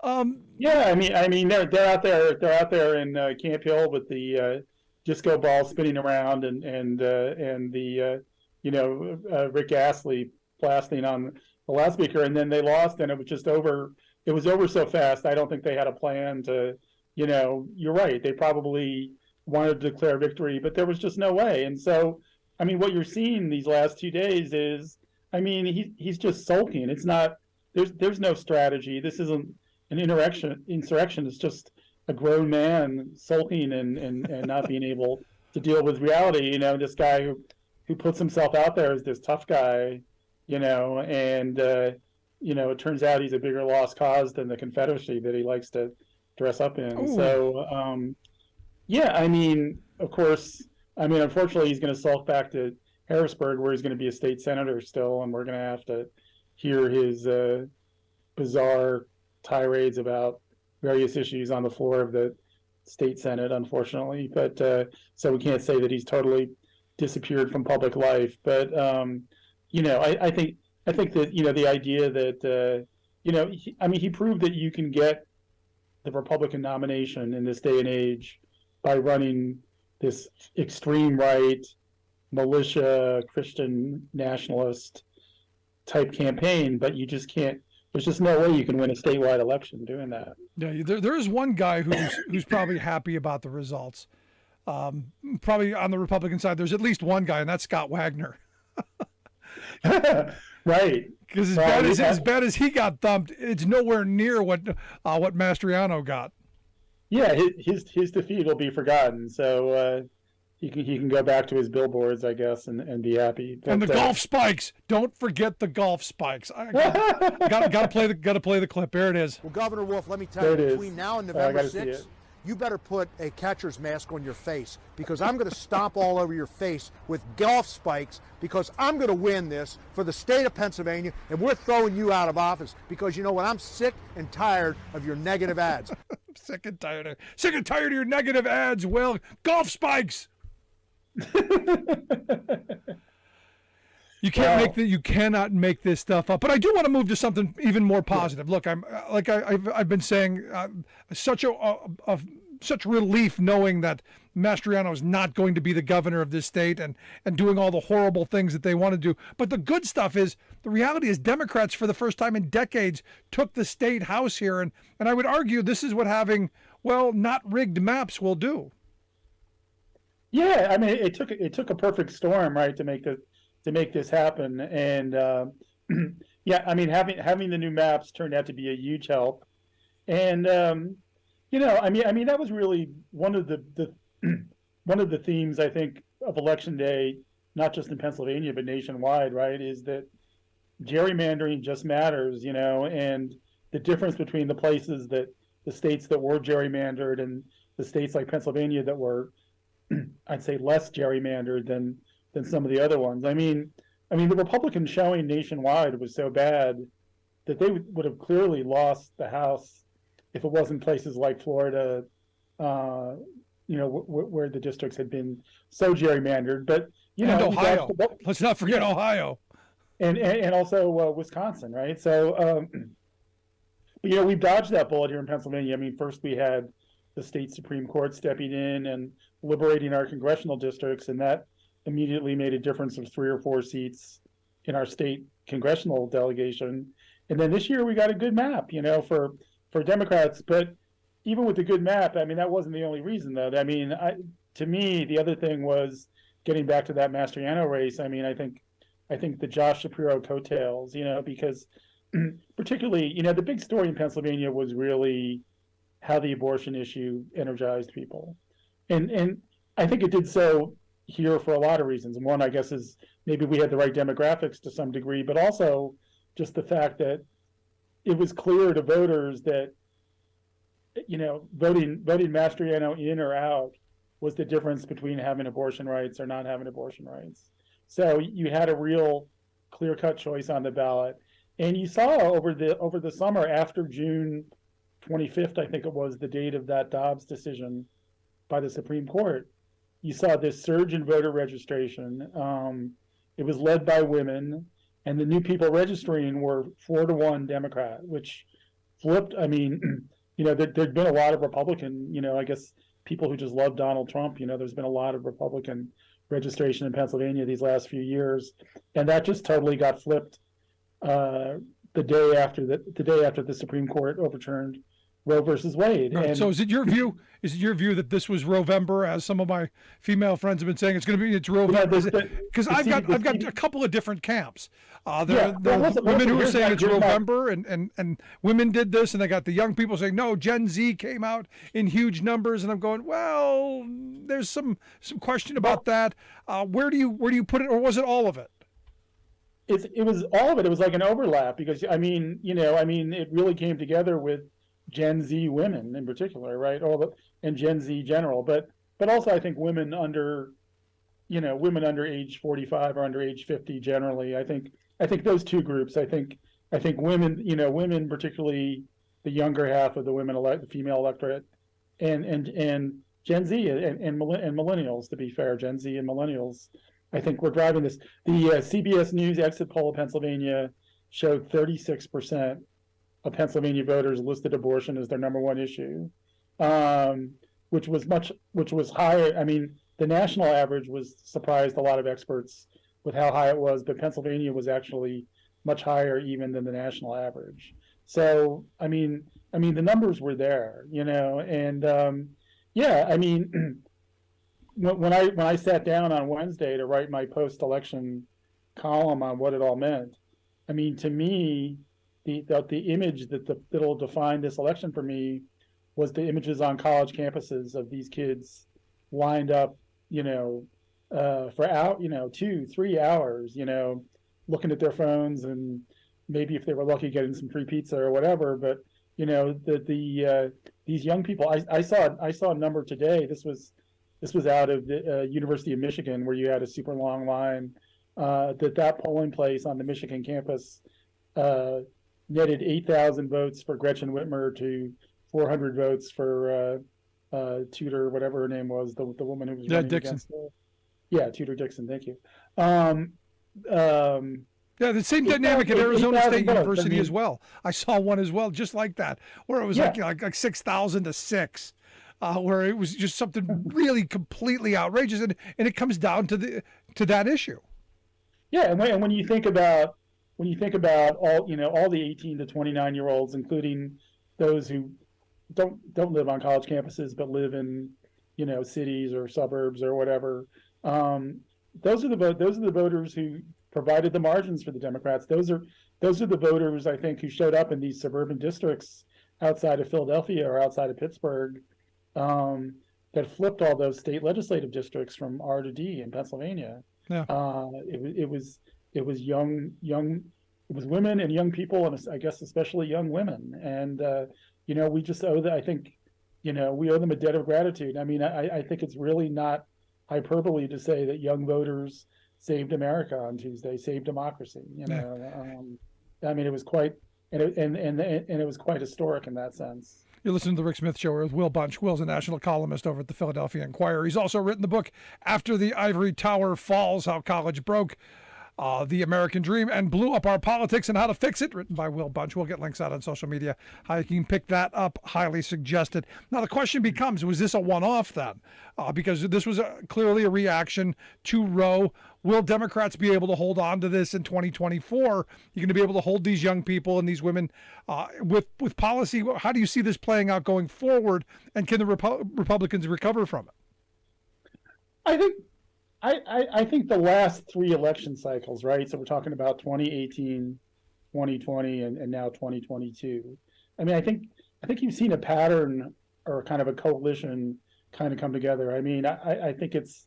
They're out there. They're out there in Camp Hill with the disco ball spinning around and the. Rick Astley blasting on the loudspeaker, and then they lost, and it was just over. It was over so fast. I don't think they had a plan to, you're right. They probably wanted to declare victory, but there was just no way. And so, what you're seeing these last 2 days is, he's just sulking. It's not, there's no strategy. This isn't an insurrection. It's just a grown man sulking and not being able to deal with reality. This guy who puts himself out there as this tough guy, and it turns out he's a bigger lost cause than the Confederacy that he likes to dress up in. Ooh. So, of course, unfortunately, he's going to sulk back to Harrisburg, where he's going to be a state senator still, and we're going to have to hear his bizarre tirades about various issues on the floor of the state Senate, unfortunately. But so we can't say that he's totally disappeared from public life, but I think that the idea that he proved that you can get the Republican nomination in this day and age by running this extreme right militia Christian nationalist type campaign, but you just can't. There's just no way you can win a statewide election doing that. Yeah, there is one guy who's probably happy about the results. Probably on the Republican side, there's at least one guy, and that's Scott Wagner. Right. Because as bad as he got thumped, it's nowhere near what Mastriano got. Yeah, his defeat will be forgotten. So he can go back to his billboards, I guess, and be happy. But, and the golf spikes. Don't forget the golf spikes. Gotta play the clip. There it is. Well, Governor Wolf, let me tell you, between now and November 6th, you better put a catcher's mask on your face, because I'm going to stomp all over your face with golf spikes, because I'm going to win this for the state of Pennsylvania, and we're throwing you out of office, because you know what? I'm sick and tired of your negative ads. Sick and tired of your negative ads, Will. Golf spikes. You cannot make this stuff up. But I do want to move to something even more positive. Look, I've been saying, such relief knowing that Mastriano is not going to be the governor of this state and doing all the horrible things that they want to do. But the good stuff is, the reality is, Democrats for the first time in decades took the state house here, and I would argue this is what having not rigged maps will do. Yeah, it took a perfect storm, right, to make this happen, and having the new maps turned out to be a huge help, and that was really one of the themes, I think, of Election Day, not just in Pennsylvania but nationwide, right? Is that gerrymandering just matters, and the difference between the places that the states that were gerrymandered and the states like Pennsylvania that were, I'd say, less gerrymandered than some of the other ones. I mean, the Republican showing nationwide was so bad that they would have clearly lost the House if it wasn't places like Florida, where the districts had been so gerrymandered. But and Ohio, let's not forget Ohio, and also Wisconsin, right? So, we dodged that bullet here in Pennsylvania. I mean, first we had the state Supreme Court stepping in and liberating our congressional districts, and that immediately made a difference of 3 or 4 seats in our state congressional delegation. And then this year we got a good map, for Democrats. But even with the good map, I mean, that wasn't the only reason, though. I mean, to me, the other thing was getting back to that Mastriano race. I mean, I think the Josh Shapiro coattails, because particularly, the big story in Pennsylvania was really how the abortion issue energized people. And I think it did so here for a lot of reasons. And one, I guess, is maybe we had the right demographics to some degree, but also just the fact that it was clear to voters that, voting Mastriano in or out was the difference between having abortion rights or not having abortion rights. So you had a real clear-cut choice on the ballot. And you saw over the summer, after June 25th, I think it was, the date of that Dobbs decision by the Supreme Court, you saw this surge in voter registration. It was led by women, and the new people registering were 4-1 Democrat, which flipped. I mean, there'd been a lot of Republican, I guess, people who just love Donald Trump. There's been a lot of Republican registration in Pennsylvania these last few years, and that just totally got flipped the day after the Supreme Court overturned Roe versus Wade. Right. And so is it your view that this was Rovember, as some of my female friends have been saying? It's Rovember, because I've got a couple of different camps. There are women who are saying it's Rovember, and women did this, and they got the young people saying no, Gen Z came out in huge numbers, and I'm going, well, there's some question about that. Where do you put it, or was it all of it? It was all of it. It was like an overlap, because it really came together with Gen Z women in particular, right? And Gen Z general, but also I think women under age 45 or under age 50 generally. I think those two groups. I think women, particularly the younger half of the female electorate, and Gen Z and millennials. To be fair, Gen Z and millennials, I think we're driving this. The CBS News exit poll of Pennsylvania showed 36% of Pennsylvania voters listed abortion as their number one issue, which was higher. I mean, the national average surprised a lot of experts with how high it was, but Pennsylvania was actually much higher even than the national average. So, I mean, the numbers were there, and I mean, when I sat down on Wednesday to write my post-election column on what it all meant, I mean, to me, the image that'll define this election for me was the images on college campuses of these kids lined up, for 2-3 hours, looking at their phones, and maybe if they were lucky getting some free pizza or whatever. But these young people, I saw a number today. This was out of the University of Michigan, where you had a super long line. That polling place on the Michigan campus netted 8,000 votes for Gretchen Whitmer to 400 votes for Tudor, whatever her name was, the woman who was running Dixon. against her. Tudor Dixon. Thank you. The same dynamic at Arizona State University as well. I saw one as well, just like that, where it was like 6,000 to 6, where it was just something really completely outrageous, and it comes down to that issue. Yeah, and when you think about all the 18 to 29-year-olds, including those who don't live on college campuses but live in cities or suburbs or whatever, those are the voters who provided the margins for the Democrats. Those are the voters, I think, who showed up in these suburban districts outside of Philadelphia or outside of Pittsburgh, that flipped all those state legislative districts from R to D in Pennsylvania. Yeah. It was young, it was women and young people, and I guess especially young women. And we just owe that. I think, we owe them a debt of gratitude. I mean, I think it's really not hyperbole to say that young voters saved America on Tuesday, saved democracy. I mean, it was quite, and it was quite historic in that sense. You're listening to the Rick Smith Show with Will Bunch. Will's a national columnist over at the Philadelphia Inquirer. He's also written the book After the Ivory Tower Falls: How College Broke the American Dream and Blew Up Our Politics and How to Fix It, written by Will Bunch. We'll get links out on social media. How you can pick that up, highly suggested. Now, the question becomes, was this a one-off then? Because this was clearly a reaction to Roe. Will Democrats be able to hold on to this in 2024? You're going to be able to hold these young people and these women with policy. How do you see this playing out going forward? And can the Republicans recover from it? I think the last three election cycles, right? So we're talking about 2018, 2020, and now 2022. I mean, I think you've seen a pattern or kind of a coalition kind of come together. I mean, I think it's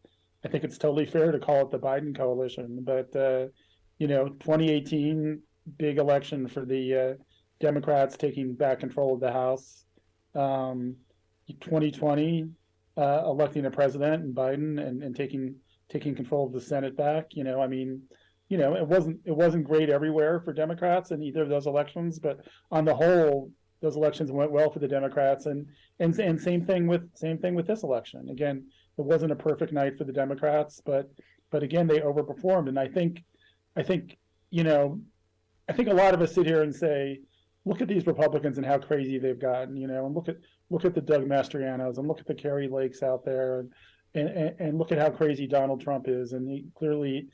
totally fair to call it the Biden coalition, but 2018 big election for the Democrats taking back control of the House. 2020 electing a president and Biden and taking control of the Senate back. I mean, it wasn't great everywhere for Democrats in either of those elections, but on the whole, those elections went well for the Democrats. And same thing with this election. Again, it wasn't a perfect night for the Democrats, but again, they overperformed. And I think a lot of us sit here and say, look at these Republicans and how crazy they've gotten, and look at the Doug Mastrianos and look at the Carrie Lakes out there, and look at how crazy Donald Trump is. And he clearly,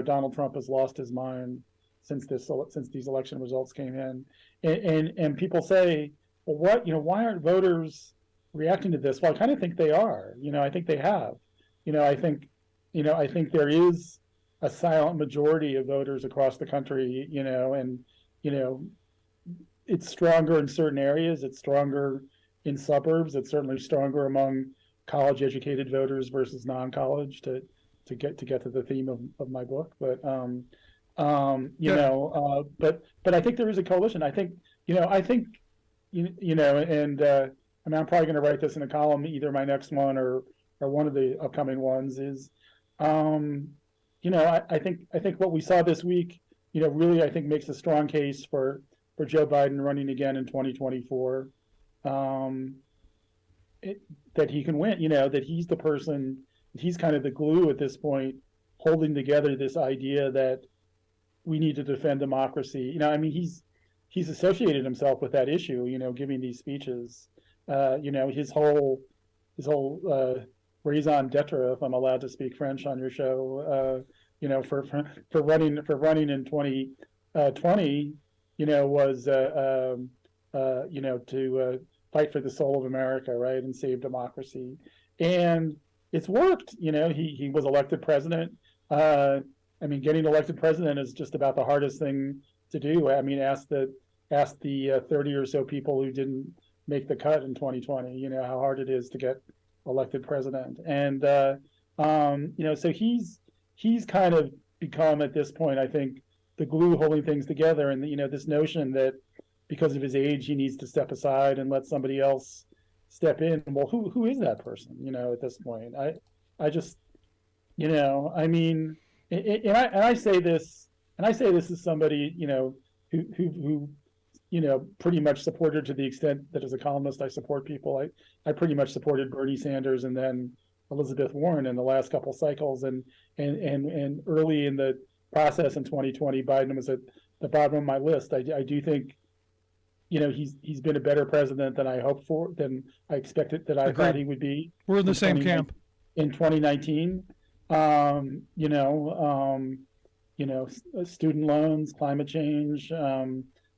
Donald Trump has lost his mind since these election results came in. And people say, well, why aren't voters reacting to this? Well, I kind of think they are. I think they have. I think there is a silent majority of voters across the country. It's stronger in certain areas. It's stronger in suburbs. It's certainly stronger among college-educated voters versus non-college. To get to the theme of my book, but I think there is a coalition. I think I'm probably going to write this in a column, either my next one or one of the upcoming ones. Is I think what we saw this week, really I think makes a strong case for Joe Biden running again in 2024. That he can win, that he's the person, he's kind of the glue at this point, holding together this idea that we need to defend democracy. He's associated himself with that issue, giving these speeches. His whole raison d'etre, if I'm allowed to speak French on your show, for running in 2020, was to fight for the soul of America, right, and save democracy. And it's worked. He was elected president. Getting elected president is just about the hardest thing to do. Ask the 30 or so people who didn't make the cut in 2020, how hard it is to get elected president. And, so he's kind of become at this point, I think, the glue holding things together. And, this notion that because of his age, he needs to step aside and let somebody else step in. Well, who is that person, at this point? I just, and I say this as somebody, who pretty much supported, to the extent that as a columnist I support people. I pretty much supported Bernie Sanders and then Elizabeth Warren in the last couple cycles, and early in the process in 2020, Biden was at the bottom of my list. I do think, he's been a better president than I hoped for, than I expected, that I thought he would be. We're in the same camp. In 2019, student loans, climate change,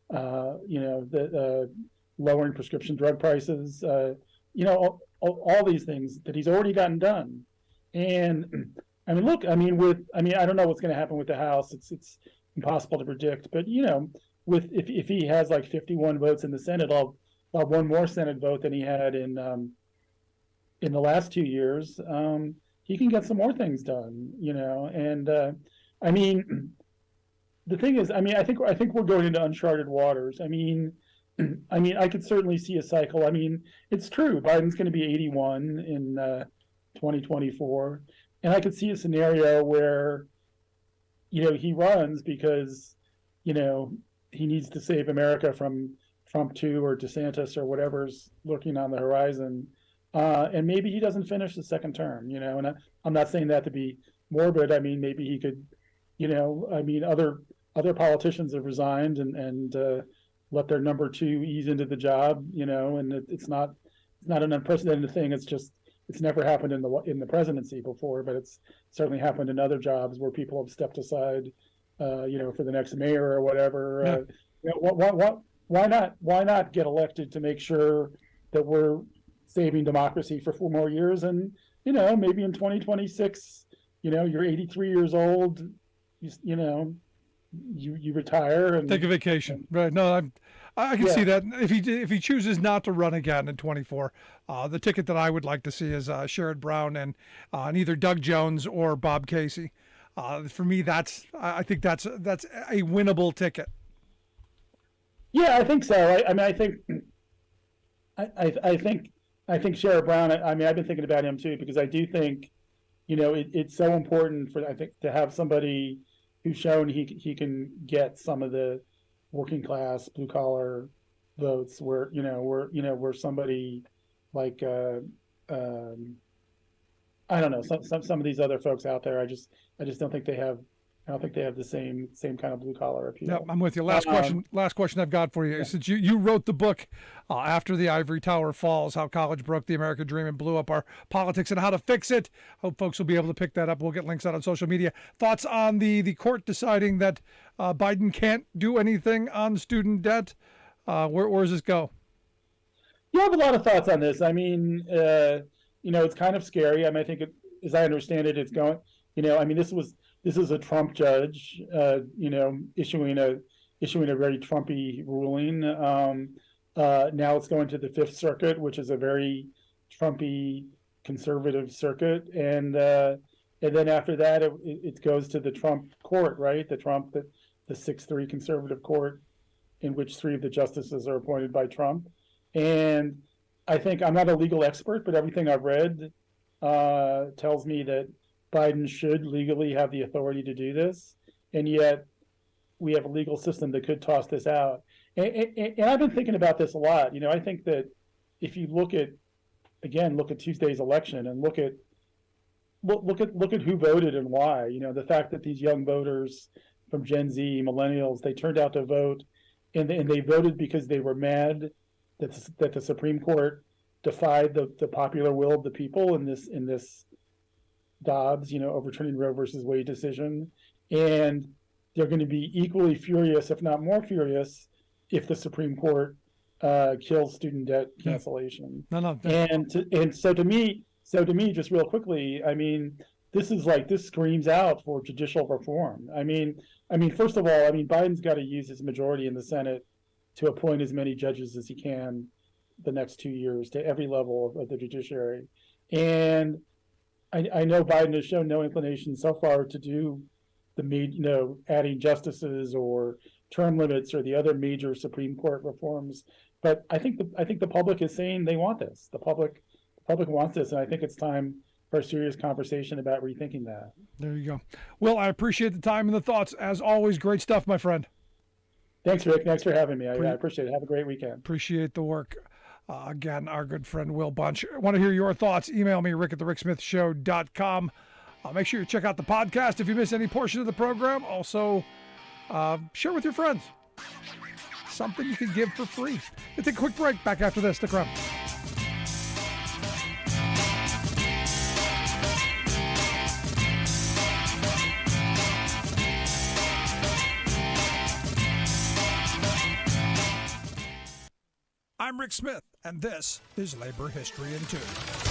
the lowering prescription drug prices, all these things that he's already gotten done. And I don't know what's going to happen with the House. It's impossible to predict, but if he has like 51 votes in the Senate, I'll have one more Senate vote than he had in the last 2 years. He can get some more things done, and the thing is, I think we're going into uncharted waters. I mean, I could certainly see a cycle. I mean, it's true. Biden's going to be 81 in 2024. And I could see a scenario where, he runs because, he needs to save America from Trump 2 or DeSantis or whatever's lurking on the horizon. And maybe he doesn't finish the second term, and I'm not saying that to be morbid. I mean, maybe he could, other politicians have resigned and let their number 2 ease into the job, and it's not an unprecedented thing. It's never happened in the presidency before, but it's certainly happened in other jobs where people have stepped aside, for the next mayor or whatever. Yeah. Why not get elected to make sure that we're saving democracy for 4 more years? And, maybe in 2026, you're 83 years old, you retire and take a vacation. Right. No, I can see that. If he chooses not to run again in 24, the ticket that I would like to see is Sherrod Brown and either Doug Jones or Bob Casey. For me, I think that's a winnable ticket. Yeah, I think so. I think Sherrod Brown. I mean, I've been thinking about him too, because I do think, it's so important to have somebody who's shown he can get some of the working class, blue collar votes where somebody like I don't know, some of these other folks out there, I just don't think they have the same kind of blue collar appeal. No, I'm with you. Last question I've got for you. Yeah. Since you wrote the book after the ivory tower falls, how college broke the American dream and blew up our politics and how to fix it. Hope folks will be able to pick that up. We'll get links out on social media. Thoughts on the court deciding that Biden can't do anything on student debt? Where does this go? You have a lot of thoughts on this. I mean, it's kind of scary. I mean, I think as I understand it, it's going. This is a Trump judge, issuing a very Trumpy ruling. Now it's going to the Fifth Circuit, which is a very Trumpy conservative circuit, and then after that, it goes to the Trump court, right? The 6-3 conservative court, in which 3 of the justices are appointed by Trump. And I think, I'm not a legal expert, but everything I've read tells me that Biden should legally have the authority to do this, and yet we have a legal system that could toss this out. And I've been thinking about this a lot. I think that if you look at Tuesday's election and look at who voted and why. The fact that these young voters from Gen Z, millennials, they turned out to vote, and they voted because they were mad that the Supreme Court defied the popular will of the people in this Dobbs, overturning Roe versus Wade decision, and they're going to be equally furious, if not more furious, if the Supreme Court kills student debt cancellation. No. And so to me, just real quickly, I mean, this screams out for judicial reform. I mean, first of all, Biden's got to use his majority in the Senate to appoint as many judges as he can the next 2 years to every level of the judiciary. And I know Biden has shown no inclination so far to do adding justices or term limits or the other major Supreme Court reforms. But I think the public is saying they want this. The public wants this, and I think it's time for a serious conversation about rethinking that. There you go. Well, I appreciate the time and the thoughts. As always, great stuff, my friend. Thanks, Rick. Thanks for having me. I appreciate it. Have a great weekend. Appreciate the work. Again, our good friend Will Bunch. I want to hear your thoughts. Email me, rick@thericksmithshow.com. Make sure you check out the podcast if you miss any portion of the program. Also, share with your friends. Something you can give for free. Let's take a quick break. Back after this. Stick around. I'm Rick Smith, and this is Labor History in 2.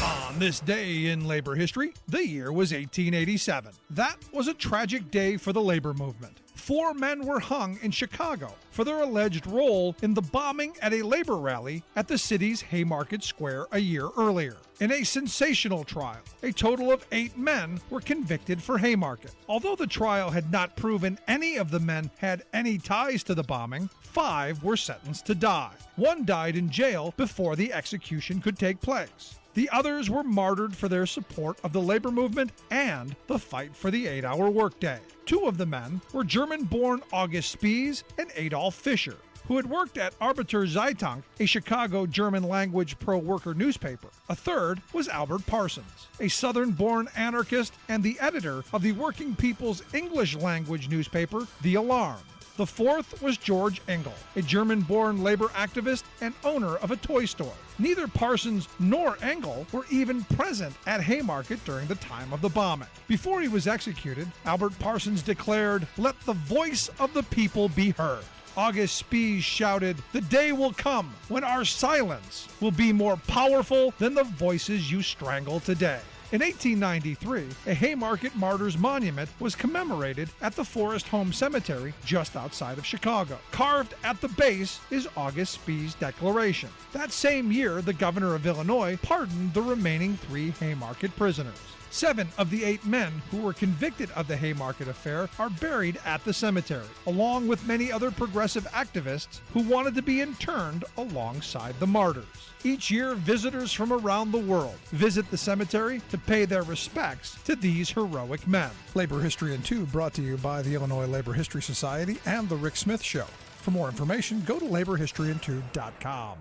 On this day in labor history, the year was 1887. That was a tragic day for the labor movement. 4 men were hung in Chicago for their alleged role in the bombing at a labor rally at the city's Haymarket Square a year earlier. In a sensational trial, a total of 8 men were convicted for Haymarket. Although the trial had not proven any of the men had any ties to the bombing, 5 were sentenced to die. 1 died in jail before the execution could take place. The others were martyred for their support of the labor movement and the fight for the 8-hour workday. 2 of the men were German-born August Spies and Adolf Fischer, who had worked at Arbeiter Zeitung, a Chicago German-language pro-worker newspaper. A third was Albert Parsons, a Southern-born anarchist and the editor of the working people's English-language newspaper, The Alarm. The fourth was George Engel, a German-born labor activist and owner of a toy store. Neither Parsons nor Engel were even present at Haymarket during the time of the bombing. Before he was executed, Albert Parsons declared, "Let the voice of the people be heard." August Spies shouted, "The day will come when our silence will be more powerful than the voices you strangle today." In 1893, a Haymarket Martyrs Monument was commemorated at the Forest Home Cemetery just outside of Chicago. Carved at the base is August Spies' declaration. That same year, the governor of Illinois pardoned the remaining 3 Haymarket prisoners. 7 of the 8 men who were convicted of the Haymarket affair are buried at the cemetery, along with many other progressive activists who wanted to be interned alongside the martyrs. Each year, visitors from around the world visit the cemetery to pay their respects to these heroic men. Labor History in 2 brought to you by the Illinois Labor History Society and The Rick Smith Show. For more information, go to laborhistoryin2.com.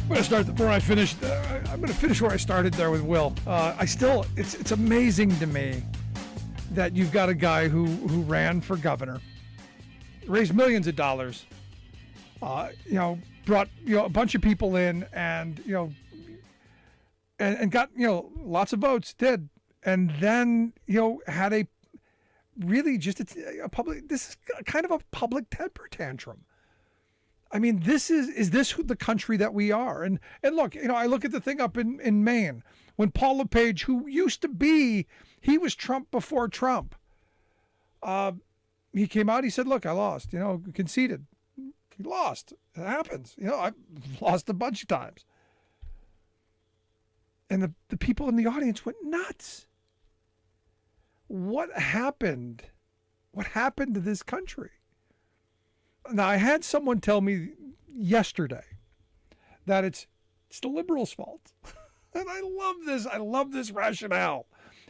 I'm going to start where I finished. I'm going to finish where I started there with Will. It's amazing to me that you've got a guy who ran for governor, raised millions of dollars, brought a bunch of people in, and and got lots of votes, did, and then had a really just a public. This is kind of a public temper tantrum. I mean, is this the country that we are? And look, I look at the thing up in Maine when Paul LePage, who used to be, he was Trump before Trump. He came out, he said, look, I lost, conceded. He lost. It happens. I've lost a bunch of times. And the people in the audience went nuts. What happened? What happened to this country? Now, I had someone tell me yesterday that it's the liberals' fault. And I love this. I love this rationale.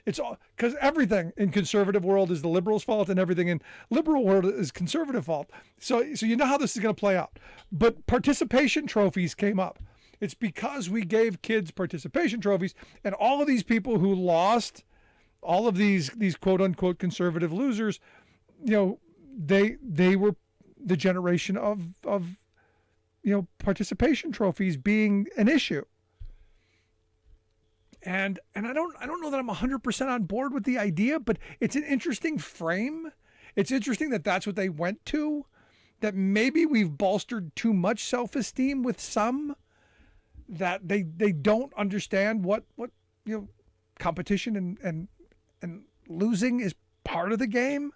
It's all because everything in conservative world is the liberals' fault, and everything in liberal world is conservative fault. So you know how this is going to play out. But participation trophies came up. It's because we gave kids participation trophies, and all of these people who lost, all of these quote unquote conservative losers, they were the generation of participation trophies being an issue. And I don't know that I'm 100% on board with the idea, but it's an interesting frame. It's interesting that that's what they went to, that maybe we've bolstered too much self-esteem with some, that they don't understand what competition and losing is part of the game.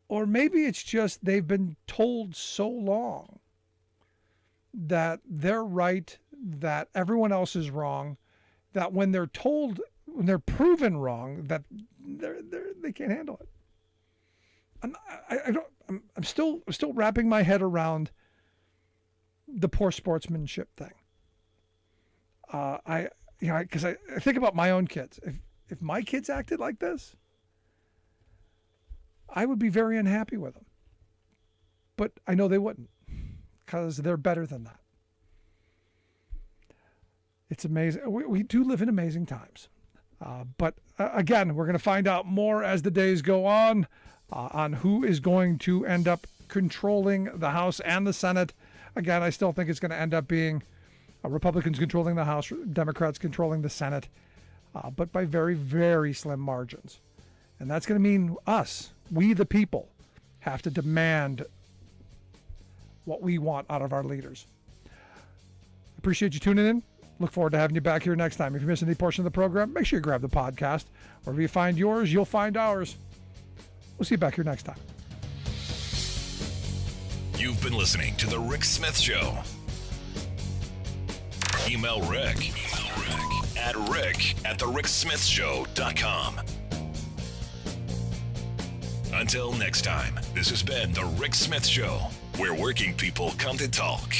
Or maybe it's just they've been told so long that they're right, that everyone else is wrong, that when they're proven wrong, that they can't handle it. I'm still wrapping my head around the poor sportsmanship thing. Because I think about my own kids. If my kids acted like this, I would be very unhappy with them. But I know they wouldn't, because they're better than that. It's amazing. We do live in amazing times. But again, we're going to find out more as the days go on who is going to end up controlling the House and the Senate. Again, I still think it's going to end up being Republicans controlling the House, Democrats controlling the Senate, but by very, very slim margins. And that's going to mean us, we the people, have to demand what we want out of our leaders. Appreciate you tuning in. Look forward to having you back here next time. If you miss any portion of the program, make sure you grab the podcast. Wherever you find yours, you'll find ours. We'll see you back here next time. You've been listening to The Rick Smith Show. Email Rick at rick@thericksmithshow.com. Until next time, this has been The Rick Smith Show, where working people come to talk.